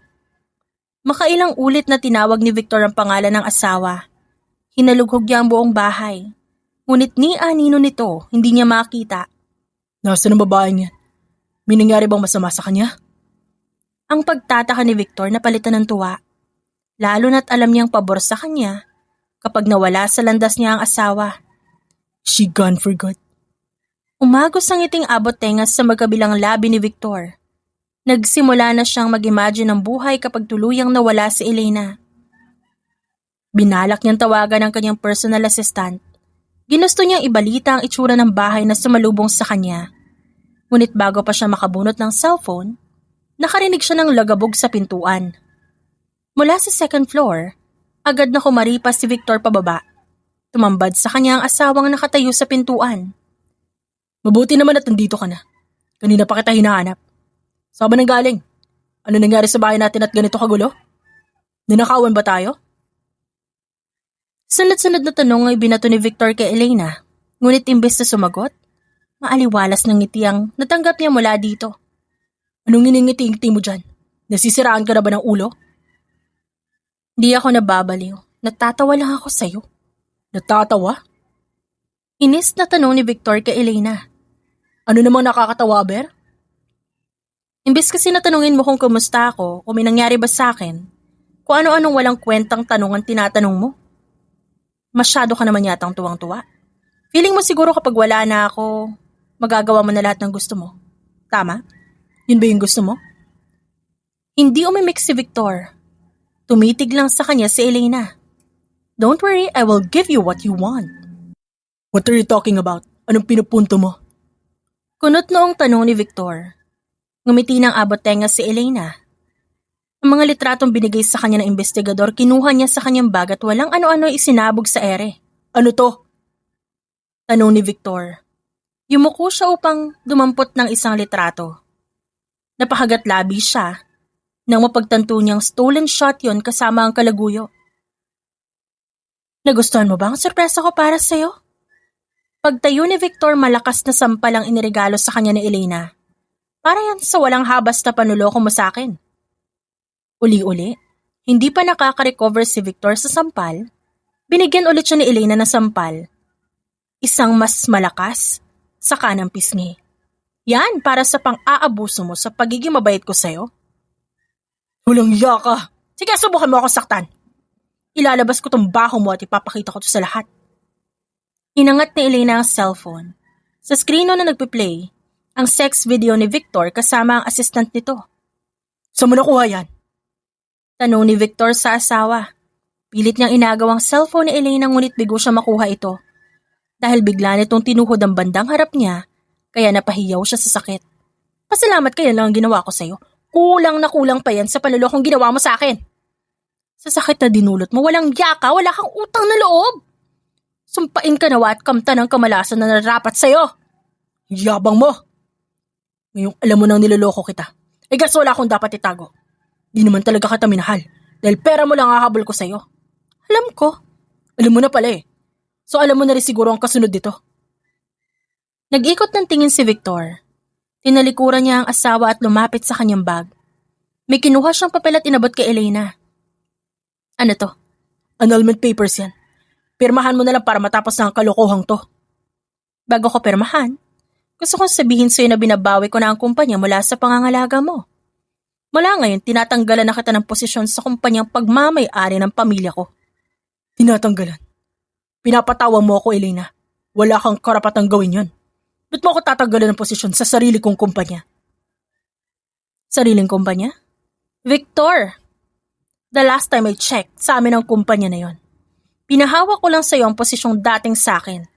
Makailang ulit na tinawag ni Victor ang pangalan ng asawa. Hinalughog niya ang buong bahay. Ngunit ni anino nito, hindi niya makita. Nasaan ang babaeng yan? May nangyari bang masama sa kanya? Ang pagtataka ni Victor napalitan ng tuwa. Lalo na't alam niyang pabor sa kanya kapag nawala sa landas niya ang asawa. She gone for good. Umagos ang ngiting abot tengas sa magkabilang labi ni Victor. Nagsimula na siyang mag-imagine ng buhay kapag tuluyang nawala si Elena. Binalak niyang tawagan ang kanyang personal assistant. Ginusto niyang ibalita ang itsura ng bahay na sumalubong sa kanya. Ngunit bago pa siya makabunot ng cellphone, nakarinig siya ng lagabog sa pintuan. Mula sa 2nd floor, agad na kumaripas si Victor pababa. Tumambad sa kanya ang asawang nakatayo sa pintuan. Mabuti naman at nandito ka na. Kanina pa kita hinahanap. Saan ba nang galing? Ano nangyari sa bahay natin at ganito kagulo? Ninakawan ba tayo? Sunod-sunod na tanong ay binato ni Victor kay Elena. Ngunit imbes na sumagot, maaliwalas ng ngiti ang natanggap niya mula dito. Anong iningiti-ngiti mo dyan? Nasisiraan ka na ba ng ulo? Di ako nababaliw. Natatawa lang ako sa'yo. Natatawa? Inis na tanong ni Victor kay Elena. Ano namang nakakatawa, Ber? Imbes kasi natanungin mo kung kumusta ako o may nangyari ba sa akin, kung ano-anong walang kwentang tanong ang tinatanong mo. Masyado ka naman yatang tuwang-tuwa. Feeling mo siguro kapag wala na ako, magagawa mo na lahat ng gusto mo. Tama? Yun ba yung gusto mo? Hindi umimik si Victor. Tumitig lang sa kanya si Elena. Don't worry, I will give you what you want. What are you talking about? Anong pinupunto mo? Kunot noong tanong ni Victor. Ngumiti ng abot tenga si Elena. Ang mga litratong binigay sa kanya ng investigador, kinuha niya sa kanyang bag at walang ano-ano isinabog sa ere. Ano to? Tanong ni Victor. Yumuko siya upang dumampot ng isang litrato. Napakagat labi siya nang mapagtanto niyang stolen shot yon kasama ang kalaguyo. Nagustuhan mo ba ang sorpresa ko para sa'yo? Pagtayo ni Victor, malakas na sampal ang iniregalo sa kanya ni Elena. Para yan sa walang habas na panuloko mo sa akin. Uli-uli, hindi pa nakaka-recover si Victor sa sampal, binigyan ulit siya ni Elena ng sampal. Isang mas malakas sa kanang pisngi. Yan para sa pang-aabuso mo sa pagiging mabait ko sa'yo. Walang iya ka. Sige, subukan mo akong saktan. Ilalabas ko tong baho mo at ipapakita ko to sa lahat. Inangat ni Elena ang cellphone. Sa screen na nagpe-play, ang sex video ni Victor kasama ang assistant nito. Saan mo nakuha yan? Tanong ni Victor sa asawa. Pilit niyang inagaw ang cellphone ni Elena ngunit bigo siya makuha ito. Dahil bigla nitong tinuhod ang bandang harap niya, kaya napahiyaw siya sa sakit. Pasalamat kaya lang ang ginawa ko sa'yo. Kulang na kulang pa yan sa panlolokong ginawa mo sa akin. Sa sakit na dinulot mo, walang yaka, wala kang utang na loob. Sumpain ka nawa at kamta ng kamalasan na narapat sa'yo. Yabang mo. Ngayong alam mo nang niloloko kita. Ay gas wala akong dapat itago. Di naman talaga kita minahal. Dahil pera mo lang hahabol ko sa'yo. Alam ko. Alam mo na pala eh. So alam mo na rin siguro ang kasunod dito. Nag-ikot ng tingin si Victor. Tinalikuran niya ang asawa at lumapit sa kanyang bag. May kinuha siyang papel at inabot kay Elena. Ano to? Annulment papers yan. Pirmahan mo na lang para matapos na ang kalokohang to. Bago ko pirmahan, Gusto kong sabihin sa'yo na binabawi ko na ang kumpanya mula sa pangangalaga mo. Mula ngayon, tinatanggalan na kita ng posisyon sa kumpanyang pagmamay-ari ng pamilya ko. Tinatanggalan? Pinapatawa mo ako, Elena. Wala kang karapatang gawin yon. Ba't mo ako tatanggalan ng posisyon sa sarili kong kumpanya? Sariling kumpanya? Victor! The last time I checked, sa amin ang kumpanya na yon. Pinahawak ko lang sa'yo ang posisyong dating sa'kin.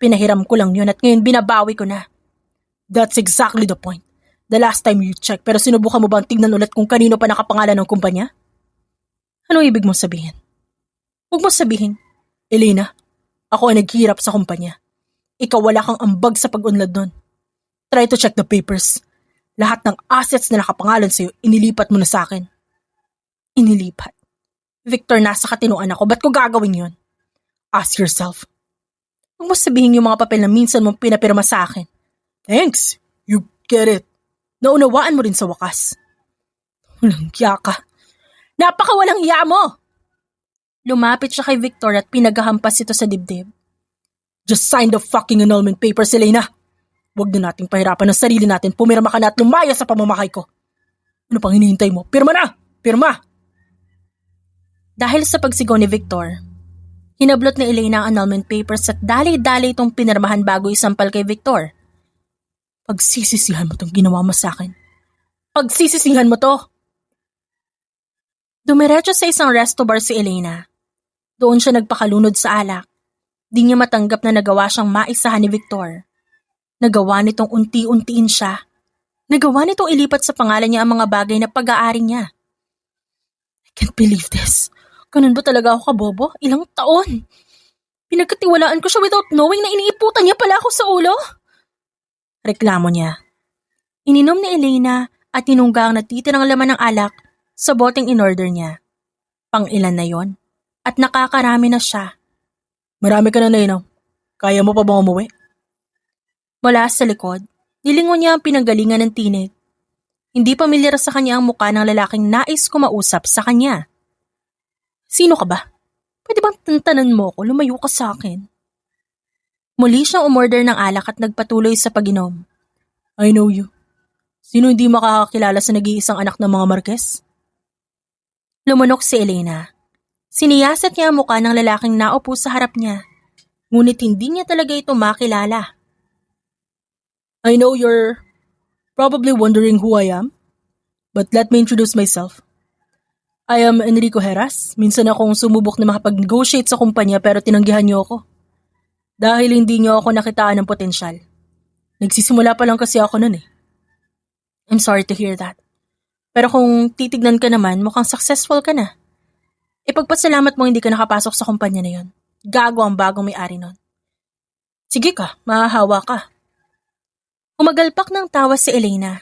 Pinahiram ko lang yun at ngayon binabawi ko na. That's exactly the point. The last time you checked, pero sinubukan mo ba tignan ulit kung kanino pa nakapangalan ng kumpanya? Anong ibig mong sabihin? Huwag mo sabihin, Elena, ako ay naghihirap sa kumpanya. Ikaw wala kang ambag sa pag-unlad nun. Try to check the papers. Lahat ng assets na nakapangalan sa'yo, inilipat mo na sa akin. Inilipat? Victor, nasa katinuan ako. Ba't ko gagawin yun? Ask yourself. Huwag mo sabihin yung mga papel na minsan mong pinapirma sa akin. Thanks. You get it. Naunawaan mo rin sa wakas. Walang hiya ka. Napakawalang hiya mo! Lumapit siya kay Victor at pinaghahampas ito sa dibdib. Just sign the fucking annulment papers, Elena. Huwag na nating pahirapan ng sarili natin. Pumirma ka na at lumaya sa pamamahay ko. Ano pang hinihintay mo? Pirma na! Pirma! Dahil sa pagsigaw ni Victor, hinablot ni Elena ang annulment papers at dali-dali itong pinirmahan bago isampal kay Victor. Pagsisisihan mo itong ginawa mo sa akin. Pagsisisihan mo to! Dumiretso sa isang resto bar si Elena. Doon siya nagpakalunod sa alak. Di niya matanggap na nagawa siyang maisahan ni Victor. Nagawa nitong unti-untiin siya. Nagawa nitong ilipat sa pangalan niya ang mga bagay na pag-aari niya. I can't believe this. Ganun ba talaga ako kabobo? Ilang taon? Pinagkatiwalaan ko siya without knowing na iniiputan niya pala ako sa ulo? Reklamo niya. Ininom ni Elena at tinungga ang natitirang laman ng alak sa boteng in-order niya. Pang-ilan na yon at nakakarami na siya. Marami ka na nainom. Kaya mo pa bang umuwi? Mula sa likod, nilingon niya ang pinanggalingan ng tinig. Hindi pamilyar sa kanya ang mukha ng lalaking nais kumausap sa kanya. Sino ka ba? Pwede bang tantanan mo ko? Lumayo ka sa akin. Muli siyang umorder ng alak at nagpatuloy sa pag-inom. I know you. Sino hindi makakakilala sa nag-iisang anak ng mga Marquez? Lumunok si Elena. Siniyasat niya ang mukha ng lalaking naupo sa harap niya. Ngunit hindi niya talaga ito makilala. I know you're probably wondering who I am, but let me introduce myself. I am Enrico Heras. Minsan akong sumubok na makapag-negotiate sa kumpanya pero tinanggihan niyo ako. Dahil hindi niyo ako nakitaan ng potensyal. Nagsisimula pa lang kasi ako nun eh. I'm sorry to hear that. Pero kung titignan ka naman, mukhang successful ka na. Ipagpasalamat mo hindi ka nakapasok sa kumpanya na yon. Gago ang bagong may-ari nun. Sige ka, mahahawa ka. Umagalpak ng tawa si Elena.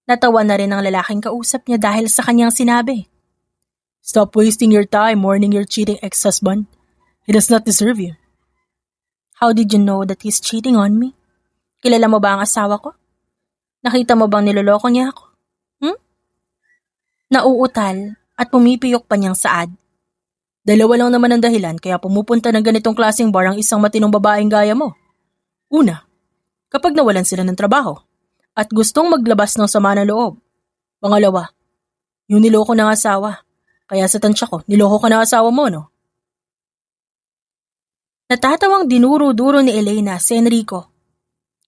Natawa na rin ang lalaking kausap niya dahil sa kanyang sinabi. Stop wasting your time mourning your cheating ex-husband. He does not deserve you. How did you know that he's cheating on me? Kilala mo ba ang asawa ko? Nakita mo bang niloloko niya ako? Nauutal at pumipiyok pa niyang saad. Dalawa lang naman ang dahilan kaya pumupunta ng ganitong klaseng bar ang isang matinong babaeng gaya mo. Una, kapag nawalan sila ng trabaho at gustong maglabas ng sama ng loob. Pangalawa, yung niloko ng asawa. Kaya sa tansya ko, niloko ka ng asawa mo, no? Natatawang dinuro-duro ni Elena si Enrico.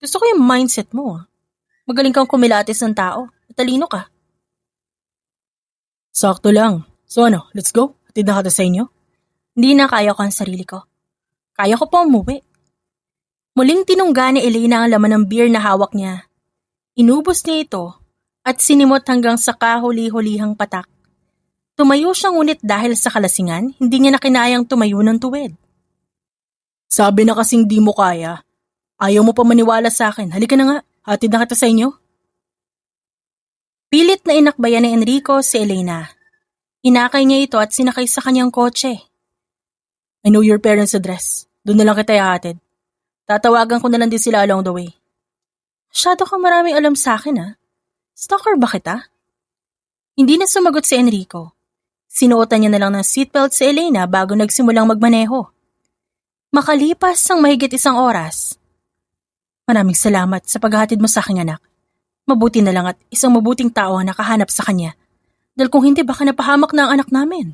Gusto ko yung mindset mo. Magaling kang kumilatis ng tao. Matalino ka. Sakto lang. So ano, let's go? Hatid na kita sa inyo? Hindi na kaya ko ang sarili ko. Kaya ko pa umuwi. Muling tinungga ni Elena ang laman ng beer na hawak niya. Inubos niya ito at sinimot hanggang sa kahuli-hulihang patak. Tumayo siya ngunit dahil sa kalasingan, hindi niya na kinayang tumayo ng tuwid. Sabi na kasing di mo kaya. Ayaw mo pa maniwala sa akin. Halika na nga, hatid na kita sa inyo. Pilit na inakbayan ni Enrico si Elena. Inakay niya ito at sinakay sa kanyang kotse. I know your parents' address. Doon na lang kita ihatid. Tatawagan ko na lang din sila along the way. Masyado kang maraming alam sa akin ha. Stalker ba kita? Hindi na sumagot si Enrico. Sinuotan niya na lang ng seatbelt si Elena bago nagsimulang magmaneho. Makalipas ang mahigit 1 oras. Maraming salamat sa paghahatid mo sa aking anak. Mabuti na lang at isang mabuting tao ang nakahanap sa kanya. Dahil kung hindi baka napahamak na ang anak namin.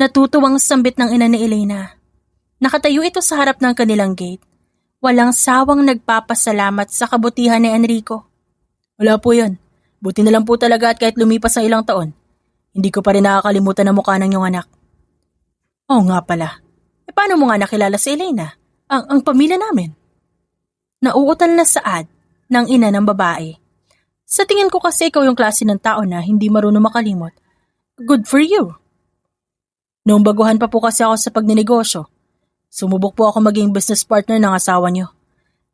Natutuwang sambit ng ina ni Elena. Nakatayo ito sa harap ng kanilang gate. Walang sawang nagpapasalamat sa kabutihan ni Enrico. Wala po yun. Buti na lang po talaga at kahit lumipas ang ilang taon, hindi ko pa rin nakakalimutan ang mukha ng iyong anak. Oo nga pala. Paano mo nga nakilala si Elena? Ang pamilya namin. Nauutal na saad ng ina ng babae. Sa tingin ko kasi ikaw yung klase ng tao na hindi marunong makalimot. Good for you. Noong baguhan pa po kasi ako sa pagninegosyo, sumubok po ako maging business partner ng asawa niyo.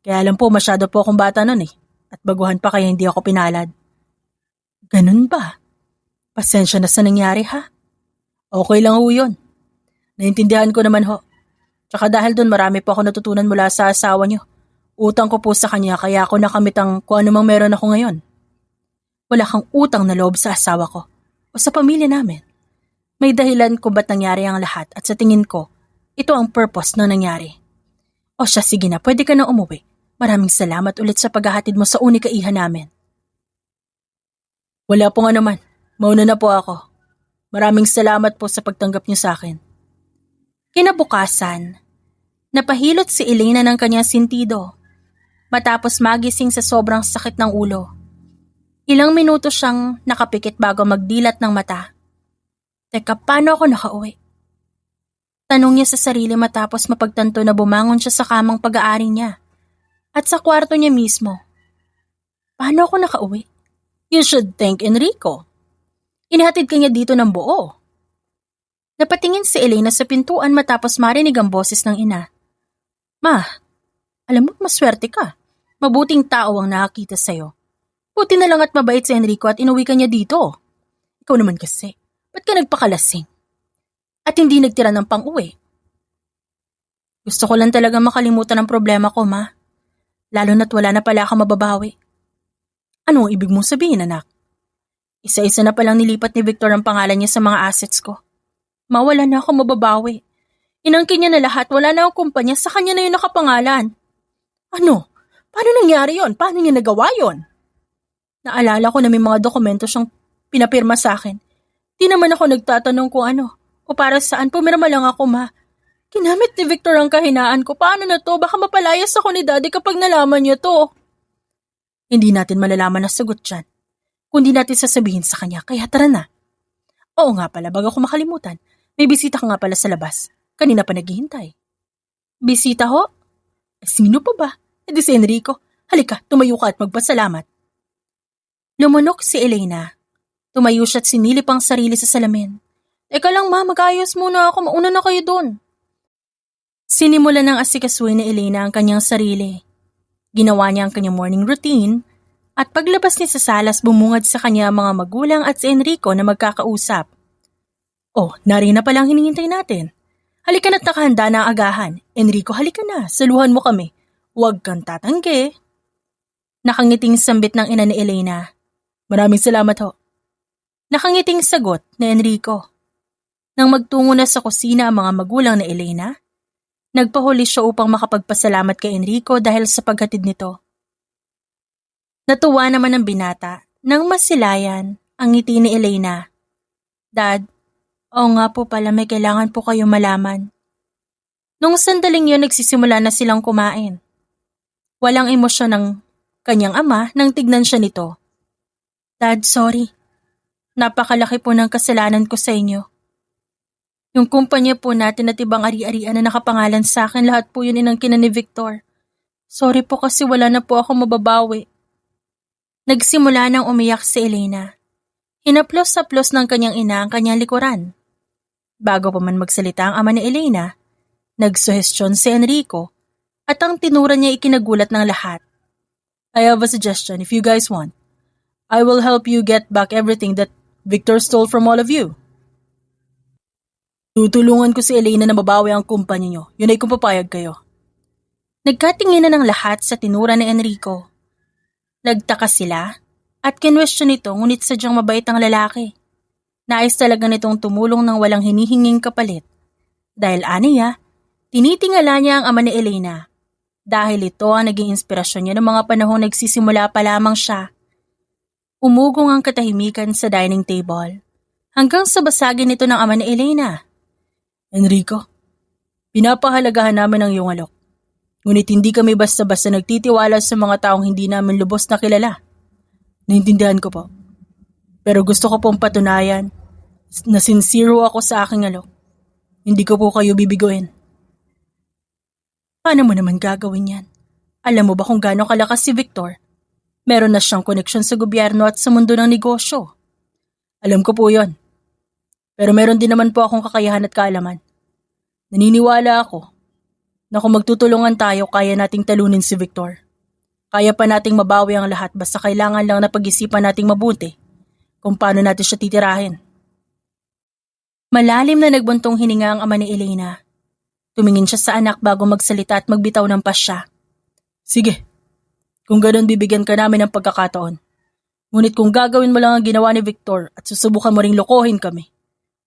Kaya alam po masyado po akong bata nun eh. At baguhan pa kaya hindi ako pinalad. Ganun ba? Pasensya na sa nangyari ha? Okay lang ho yun. Naintindihan ko naman ho. Tsaka dahil dun marami po ako natutunan mula sa asawa niyo. Utang ko po sa kanya kaya ako nakamit ang kung ano mang meron ako ngayon. Wala kang utang na loob sa asawa ko o sa pamilya namin. May dahilan kung ba't nangyari ang lahat at sa tingin ko, ito ang purpose na nangyari. O siya, sige na, pwede ka na umuwi. Maraming salamat ulit sa paghahatid mo sa unika iha namin. Wala po nga naman. Mauna na po ako. Maraming salamat po sa pagtanggap niyo sa akin. Kinabukasan, napahilot si Elena ng kanyang sintido matapos magising sa sobrang sakit ng ulo. Ilang minuto siyang nakapikit bago magdilat ng mata. Teka, paano ako nakauwi? Tanong niya sa sarili matapos mapagtanto na bumangon siya sa kamang pag-aari niya at sa kwarto niya mismo. Paano ako nakauwi? You should thank Enrico. Inihatid ka niya dito ng buo. Napatingin si Elena sa pintuan matapos marinig ang boses ng ina. Ma, alam mo maswerte ka. Mabuting tao ang nakakita sa'yo. Buti na lang at mabait si Enrico at inuwi ka niya dito. Ikaw naman kasi, ba't ka nagpakalasing? At hindi nagtira ng pang-uwi? Gusto ko lang talaga makalimutan ang problema ko, ma. Lalo na't wala na pala ako mababawi. Ano ang ibig mong sabihin, anak? Isa-isa na palang nilipat ni Victor ang pangalan niya sa mga assets ko. Mawala na ako mababawi. Inangkin niya na lahat, wala na akong kumpanya, sa kanya na yun nakapangalan. Ano? Paano nangyari yon? Paano niya nagawa yon? Naalala ko na may mga dokumento siyang pinapirma sa akin. Di naman ako nagtatanong kung ano o para saan, pumirma lang ako, ma. Ginamit ni Victor ang kahinaan ko. Paano na to? Baka mapalayas ako ni Daddy kapag nalaman niya to. Hindi natin malalaman na sagot dyan. Kundi natin sasabihin sa kanya, kaya tara na. Oo nga pala, bago ko makalimutan. May bisita ka nga pala sa labas. Kanina pa naghihintay. Bisita ho? Sino pa ba? Di si Enrico. Halika, tumayo ka at magpasalamat. Lumunok si Elena. Tumayo siya at sinilip ang sarili sa salamin. Teka lang ma, mag-ayos muna ako. Mauna na kayo doon. Sinimula ng asikasuhin ni Elena ang kanyang sarili. Ginawa niya ang kanyang morning routine at paglabas niya sa salas bumungad sa kanya mga magulang at si Enrico na magkakausap. Oh, nariyan na palang hinihintay natin. Halika na't nakahanda na ang agahan. Enrico, halika na. Saluhan mo kami. Huwag kang tatanggi. Nakangiting sambit ng ina ni Elena. Maraming salamat ho. Nakangiting sagot ni Enrico. Nang magtungo na sa kusina ang mga magulang ni Elena, nagpahuli siya upang makapagpasalamat kay Enrico dahil sa paghatid nito. Natuwa naman ang binata nang masilayan ang ngiti ni Elena. Dad, oo nga po pala may kailangan po kayong malaman. Nung sandaling yun nagsisimula na silang kumain. Walang emosyon ng kanyang ama nang tignan siya nito. Dad, sorry. Napakalaki po ng kasalanan ko sa inyo. Yung kumpanya po natin at ibang ari-arian na nakapangalan sa akin, lahat po yun inangkin ni Victor. Sorry po kasi wala na po ako mababawi. Nagsimula nang umiyak si Elena. Hinaplos-saplos ng kanyang ina ang kanyang likuran. Bago pa man magsalita ang ama ni Elena, nagsuhestyon si Enrico at ang tinura niya ikinagulat ng lahat. I have a suggestion if you guys want. I will help you get back everything that Victor stole from all of you. Tutulungan ko si Elena na mabawi ang kumpanya niyo. Yun ay kung papayag kayo. Nagkatinginan ng lahat sa tinura ni Enrico. Nagtaka sila at kinwestiyon nito ngunit sadyang mabait ang lalaki. Nais talaga nitong tumulong ng walang hinihinging kapalit. Dahil aniya, tinitingala niya ang ama ni Elena. dahil ito ang naging inspirasyon niya ng mga panahong nagsisimula pa lamang siya. Umugong ang katahimikan sa dining table, hanggang sa basagin ito ng ama ni Elena. Enrico, pinapahalagahan namin ang iyong alok. Ngunit hindi kami basta-basta nagtitiwala sa mga taong hindi namin lubos na kilala. Naintindihan ko po. Pero gusto ko pong patunayan na sincero ako sa aking alok. Hindi ko po kayo bibiguin. Paano mo naman gagawin yan? Alam mo ba kung gaano kalakas si Victor? Meron na siyang koneksyon sa gobyerno at sa mundo ng negosyo. Alam ko po yon. Pero meron din naman po akong kakayahan at kaalaman. Naniniwala ako na kung magtutulungan tayo, kaya nating talunin si Victor. Kaya pa nating mabawi ang lahat basta kailangan lang na pag-isipan nating mabuti kung paano natin siya titirahin. Malalim na nagbuntong hininga ang ama ni Elena. Tumingin siya sa anak bago magsalita at magbitaw ng pasya. Sige, kung ganoon bibigyan ka namin ng pagkakataon. Ngunit kung gagawin mo lang ang ginawa ni Victor at susubukan mo ring lokohin kami,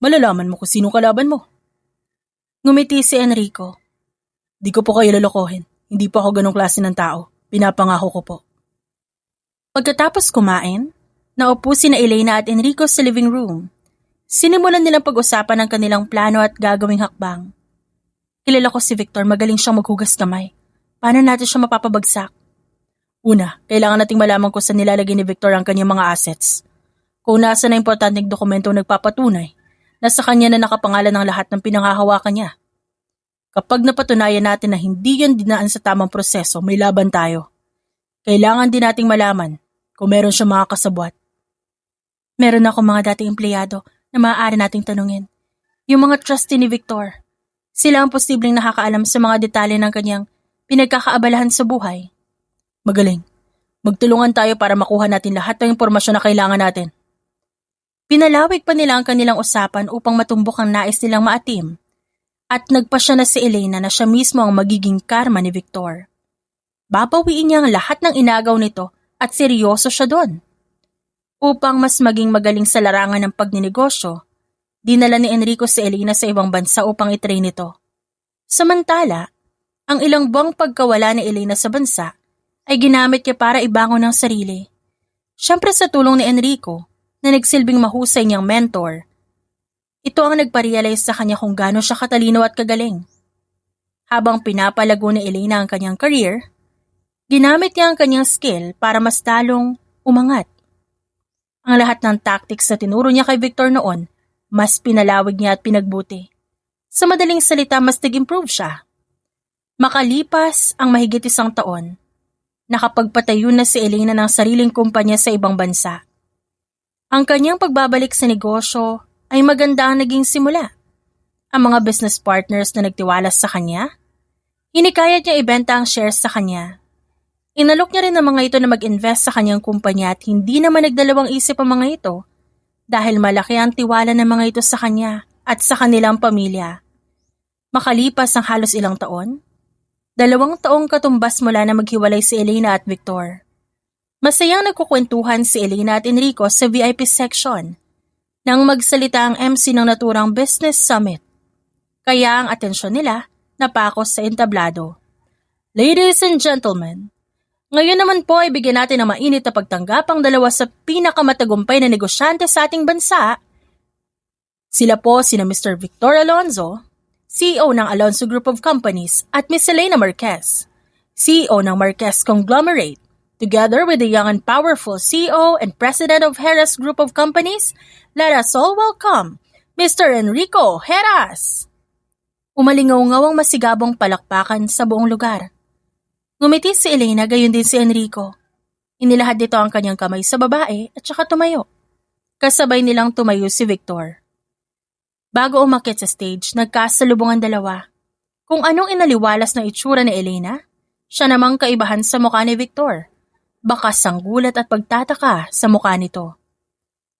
malalaman mo kung sino kalaban mo. Ngumiti si Enrico. Di ko po kayo lolokohin. Hindi po ako ganong klase ng tao. Pinapangako ko po. Pagkatapos kumain, naupo sina Elena at Enrico sa living room. Sinimulan nilang pag-usapan ang kanilang plano at gagawing hakbang. Kilala ko si Victor, magaling siyang maghugas kamay. Paano natin siya mapapabagsak? Una, kailangan nating malaman kung saan nilalagay ni Victor ang kanyang mga assets. Kung nasa na importanteng dokumento nagpapatunay, nasa kanya na nakapangalan ng lahat ng pinanghahawakan niya. Kapag napatunayan natin na hindi yan dinaan sa tamang proseso, may laban tayo. Kailangan din nating malaman kung meron siya mga kasabwat. Meron ako mga dating empleyado na maaari nating tanungin. Yung mga trustee ni Victor. Sila ang posibleng nakakaalam sa mga detalye ng kanyang pinagkakaabalahan sa buhay. Magaling. Magtulungan tayo para makuha natin lahat ng impormasyon na kailangan natin. Pinalawig pa nila ang kanilang usapan upang matumbok ang nais nilang maatim. At nagpasya na si Elena na siya mismo ang magiging karma ni Victor. Babawiin niya ang lahat ng inagaw nito at seryoso siya doon. Upang mas maging magaling sa larangan ng pagninegosyo, dinala ni Enrico si Elena sa ibang bansa upang itrain ito. Samantala, ang ilang buwang pagkawala ni Elena sa bansa ay ginamit niya para ibangon ang sarili. Siyempre sa tulong ni Enrico na nagsilbing mahusay niyang mentor. Ito ang nagparealize sa kanya kung gaano siya katalino at kagaling. Habang pinapalago ni Elena ang kanyang career, ginamit niya ang kanyang skill para mas talong umangat. Ang lahat ng tactics na tinuro niya kay Victor noon, mas pinalawig niya at pinagbuti. Sa madaling salita, mas nag-improve siya. Makalipas ang mahigit 1 taon, nakapagpatayo na si Elena ng sariling kumpanya sa ibang bansa. Ang kanyang pagbabalik sa negosyo ay maganda ang naging simula. Ang mga business partners na nagtiwala sa kanya, hinikayat niya ibenta ang shares sa kanya. Inalok niya rin ang mga ito na mag-invest sa kanyang kumpanya at hindi naman nagdalawang isip ang mga ito dahil malaki ang tiwala ng mga ito sa kanya at sa kanilang pamilya. Makalipas ang halos ilang taon, 2 taong katumbas mula na maghiwalay si Elena at Victor. Masayang nagkukwentuhan si Elena at Enrico sa VIP section nang magsalita ang MC ng naturang business summit. Kaya ang atensyon nila napakos sa entablado. Ladies and gentlemen, ngayon naman po ay bigyan natin ng mainit na pagtanggap ang 2 sa pinakamatagumpay na negosyante sa ating bansa. Sila po sina Mr. Victor Alonzo, CEO ng Alonzo Group of Companies, at Ms. Elena Marquez, CEO ng Marquez Conglomerate. Together with the young and powerful CEO and President of Heras Group of Companies, let us all welcome Mr. Enrico Heras. Umalingaw-ngaw ang masigabong palakpakan sa buong lugar. Ngumiti si Elena, gayon din si Enrico. Inilahad dito ang kanyang kamay sa babae at saka tumayo. Kasabay nilang tumayo si Victor. Bago umakyat sa stage, nagkasalubong ang dalawa. Kung anong inaliwalas ng itsura ni Elena, siya namang kaibahan sa mukha ni Victor. Bakas ang gulat at pagtataka sa mukha nito.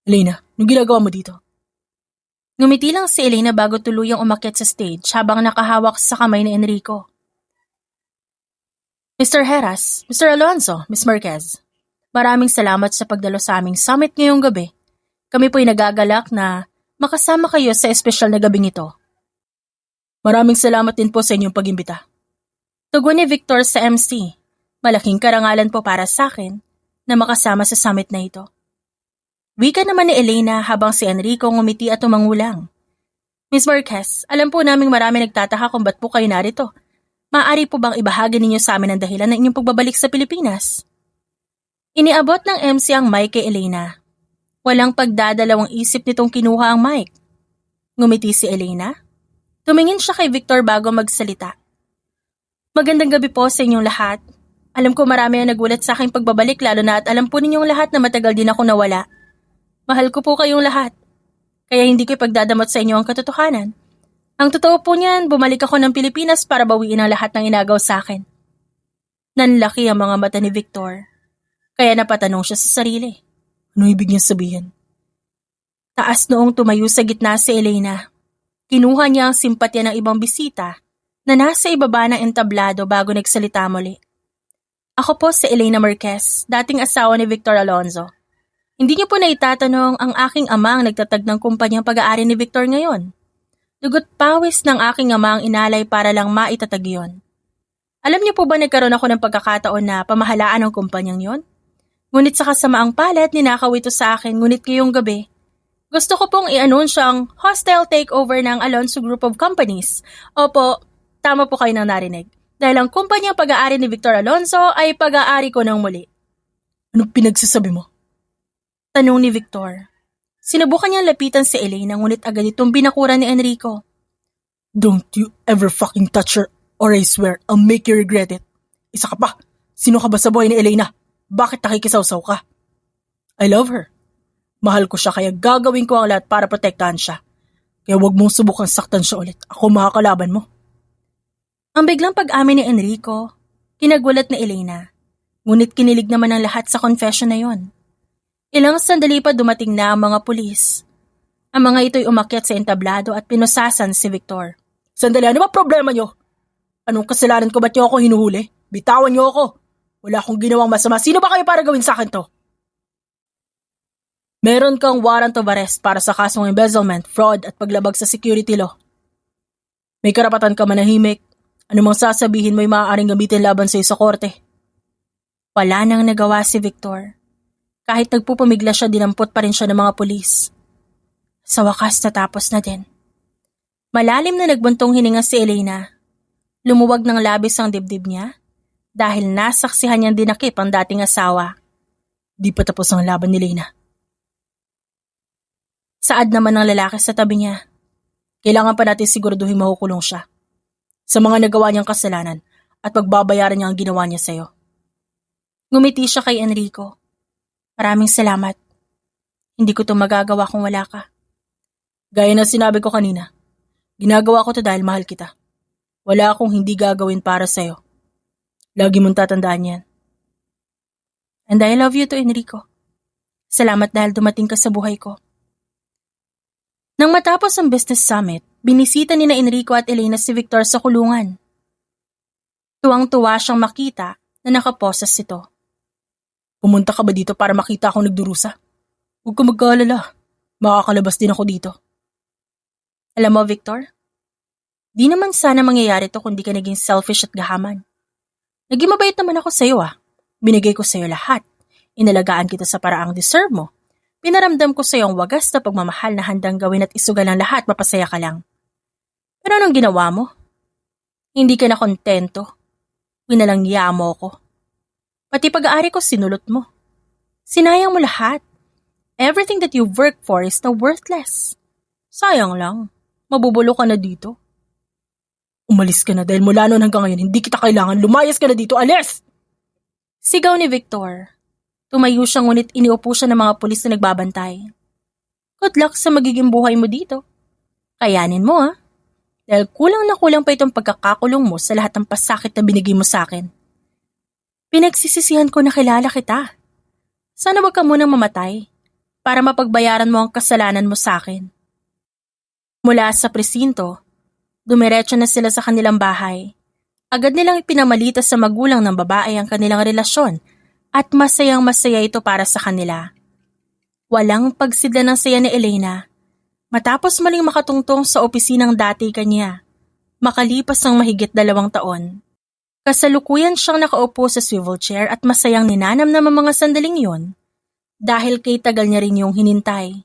Elena, anong ginagawa mo dito? Ngumiti lang si Elena bago tuluyang umakyat sa stage habang nakahawak sa kamay ni Enrico. Mr. Heras, Mr. Alonzo, Ms. Marquez, maraming salamat sa pagdalo sa aming summit ngayong gabi. Kami po'y nagagalak na makasama kayo sa espesyal na gabing ito. Maraming salamat din po sa inyong pag-imbita. Tugon ni Victor sa MC. Malaking karangalan po para sa akin na makasama sa summit na ito. Wika naman ni Elena habang si Enrico ngumiti at umangulang. Miss Marquez, alam po naming marami nagtataka kung ba't po kayo narito. Maaari po bang ibahagi ninyo sa amin ang dahilan ng inyong pagbabalik sa Pilipinas? Iniabot ng MC ang mic kay Elena. Walang pagdadalawang isip nitong kinuha ang mic. Ngumiti si Elena. Tumingin siya kay Victor bago magsalita. Magandang gabi po sa inyong lahat. Alam ko marami ang nagulat sa aking pagbabalik lalo na at alam po ninyong lahat na matagal din ako nawala. Mahal ko po kayong lahat. Kaya hindi ko ipagdadamot sa inyo ang katotohanan. Ang totoo po niyan, bumalik ako ng Pilipinas para bawiin ang lahat ng inagaw sa akin. Nanlaki ang mga mata ni Victor. Kaya napatanong siya sa sarili. Ano ibig niyang sabihin? Taas noong tumayo sa gitna si Elena. Kinuha niya ang simpatya ng ibang bisita na nasa ibaba ng entablado bago nagsalita muli. Ako po si Elena Marquez, dating asawa ni Victor Alonzo. Hindi niyo po na itatanong ang aking ama ang nagtatag ng kumpanyang pag-aari ni Victor ngayon. Dugot pawis ng aking ama ang inalay para lang maitatag yon. Alam niyo po ba nagkaroon ako ng pagkakataon na pamahalaan ang kumpanyang yon? Ngunit sa kasamaang palad, ninakaw ito sa akin, ngunit ngayong gabi. Gusto ko pong i-anunsyo ang hostile takeover ng Alonzo Group of Companies. Opo, tama po kayo nang narinig. Dahil ang kumpanyang pag-aari ni Victor Alonzo ay pag-aari ko ng muli. Anong pinagsasabi mo? Tanong ni Victor. Sinubukan niyang lapitan si Elena ngunit agad itong binakuran ni Enrico. Don't you ever fucking touch her or I swear I'll make you regret it. Isa ka pa. Sino ka ba sa buhay ni Elena? Bakit nakikisawsaw ka? I love her. Mahal ko siya kaya gagawin ko ang lahat para protektahan siya. Kaya huwag mong subukan saktan siya ulit. Ako makakalaban mo. Ang biglang pag-amin ni Enrico, kinagulat ni Elena. Ngunit kinilig naman ang lahat sa confession na yon. Ilang sandali pa dumating na ang mga pulis. Ang mga ito'y umakyat sa entablado at pinusasan si Victor. Sandali, ano ba problema niyo? Anong kasalanan ko ba't niyo ako hinuhuli? Bitawan niyo ako. Wala akong ginawang masama. Sino ba kayo para gawin sa akin to? Meron kang warrant of arrest para sa kasong embezzlement, fraud at paglabag sa security law. May karapatan ka manahimik. Anumang sasabihin mo'y maaaring gamitin laban sa'yo sa korte. Wala nang nagawa si Victor. Kahit nagpupumigla siya, dinampot pa rin siya ng mga pulis. Sa wakas natapos na din. Malalim na nagbuntong hininga si Elena. Lumuwag ng labis ang dibdib niya dahil nasaksihan niyang dinakip ang dating asawa. Di pa tapos ang laban ni Elena. Saad naman ng lalaki sa tabi niya. Kailangan pa natin siguraduhin makukulong siya sa mga nagawa niyang kasalanan at pagbabayaran niya ang ginawa niya sa'yo. Ngumiti siya kay Enrico. Maraming salamat. Hindi ko ito magagawa kung wala ka. Gaya na sinabi ko kanina, ginagawa ko ito dahil mahal kita. Wala akong hindi gagawin para sa'yo. Lagi mong tatandaan yan. And I love you too, Enrico. Salamat dahil dumating ka sa buhay ko. Nang matapos ang business summit, binisita ni na Enrico at Elena si Victor sa kulungan. Tuwang-tuwa siyang makita na nakaposas ito. Pumunta ka ba dito para makita akong nagdurusa? Huwag ka mag-aalala. Makakalabas din ako dito. Alam mo, Victor, di naman sana mangyayari to kung di ka naging selfish at gahaman. Naging mabait naman ako sa'yo Binigay ko sa'yo lahat. Inalagaan kita sa paraang deserve mo. Pinaramdam ko sa'yo ang wagas na pagmamahal na handang gawin at isugal ang lahat, mapasaya ka lang. Pero anong ginawa mo? Hindi ka na kontento. Winalangya mo ko. Pati pag-aari ko sinulot mo. Sinayang mo lahat. Everything that you've worked for is now worthless. Sayang lang. Mabubulo ka na dito. Umalis ka na dahil mula noon hanggang ngayon hindi kita kailangan. Lumayas ka na dito. Alis! Sigaw ni Victor. Tumayo siya ngunit iniupo siya ng mga pulis na nagbabantay. Good luck sa magiging buhay mo dito. Kayanin mo Dahil kulang na kulang pa itong pagkakakulong mo sa lahat ng pasakit na binigay mo sa akin. Pinagsisisihan ko na kilala kita. Sana wag ka munang mamatay para mapagbayaran mo ang kasalanan mo sa akin. Mula sa presinto, dumiretso na sila sa kanilang bahay. Agad nilang ipinamalita sa magulang ng babae ang kanilang relasyon at masayang-masaya ito para sa kanila. Walang pagsidla ng saya ni Elena matapos maling makatungtong sa opisinang dati kanya, makalipas ang mahigit 2 taon. Kasalukuyan siyang nakaupo sa swivel chair at masayang ninanam ng mga sandaling yon dahil kay tagal niya rin yung hinintay.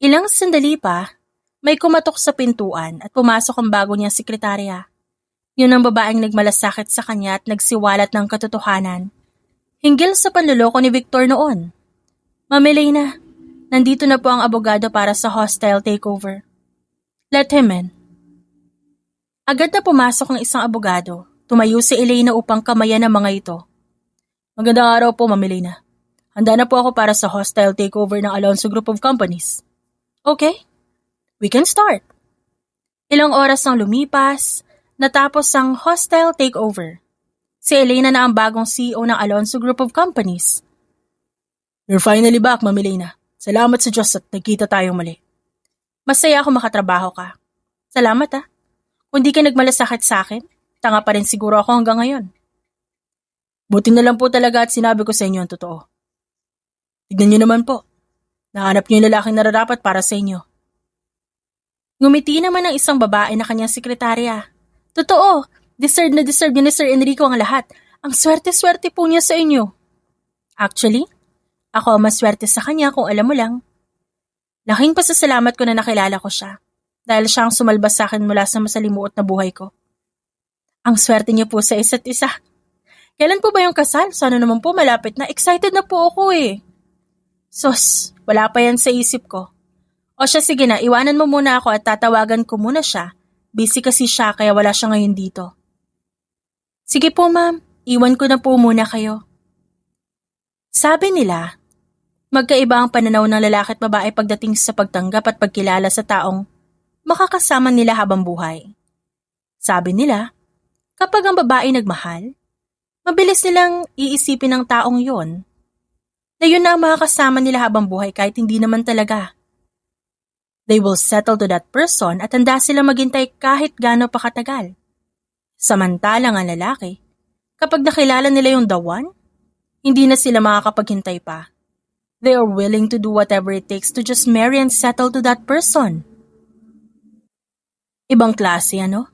Ilang sandali pa, may kumatok sa pintuan at pumasok ang bago niyang sekretarya. Yun ang babaeng nagmalasakit sa kanya at nagsiwalat ng katotohanan hinggil sa panluloko ni Victor noon. Ma'am Elena, nandito na po ang abogado para sa hostile takeover. Let him in. Agad na pumasok ang isang abogado. Tumayo si Elena upang kamayan ang mga ito. Magandang araw po, Ma'am Elena. Handa na po ako para sa hostile takeover ng Alonso Group of Companies. Okay, we can start. Ilang oras nang lumipas, natapos ang hostile takeover. Si Elena na ang bagong CEO ng Alonso Group of Companies. You're finally back, Ma'am Elena. Salamat sa Diyos at nagkita tayong muli. Masaya ako makatrabaho ka. Salamat ah. Kung di ka nagmalasakit sa akin, tanga pa rin siguro ako hanggang ngayon. Buti na lang po talaga at sinabi ko sa inyo ang totoo. Tignan niyo naman po. Nahanap niyo yung lalaking nararapat para sa inyo. Ngumiti naman ang isang babae na kanyang sekretarya. Totoo, deserve niyo ni Sir Enrico ang lahat. Ang swerte-swerte po niya sa inyo. Actually, ako ang maswerte sa kanya kung alam mo lang. Laking pasasalamat ko na nakilala ko siya dahil siya ang sumalbas sa akin mula sa masalimuot na buhay ko. Ang swerte niyo po sa isa't isa. Kailan po ba yung kasal? Sana naman po malapit na. Excited na po ako eh. Sus, wala pa yan sa isip ko. O siya, sige na, iwanan mo muna ako at tatawagan ko muna siya. Busy kasi siya kaya wala siya ngayon dito. Sige po ma'am, iwan ko na po muna kayo. Sabi nila, magkaiba ang pananaw ng lalaki at babae pagdating sa pagtanggap at pagkilala sa taong makakasama nila habang buhay. Sabi nila, kapag ang babae nagmahal, mabilis nilang iisipin ng taong yon na yun na ang makakasama nila habang buhay kahit hindi naman talaga. They will settle to that person at handa silang maghintay kahit gaano pa katagal. Samantalang ang lalaki, kapag nakilala nila yung the one, hindi na sila makakapaghintay pa. They are willing to do whatever it takes to just marry and settle to that person. Ibang klase, ano?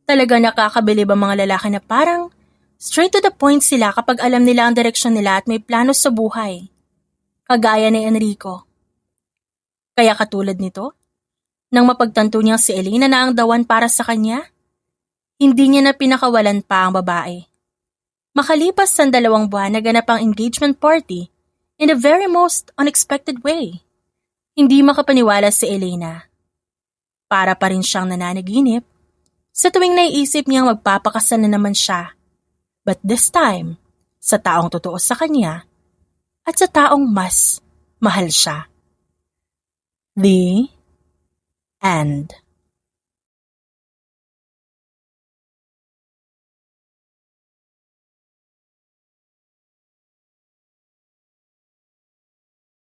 Talaga nakakabilib ang mga lalaki na parang straight to the point sila kapag alam nila ang direksyon nila at may plano sa buhay. Kagaya ni Enrico. Kaya katulad nito, nang mapagtanto niyang si Elena na ang dawan para sa kanya, hindi niya na pinakawalan pa ang babae. Makalipas sa 2 buwan, naganap ang engagement party in the very most unexpected way. Hindi makapaniwala si Elena. Para pa rin siyang nananaginip sa tuwing naiisip niyang magpapakasal na naman siya. But this time, sa taong totoo sa kanya at sa taong mas mahal siya. The end.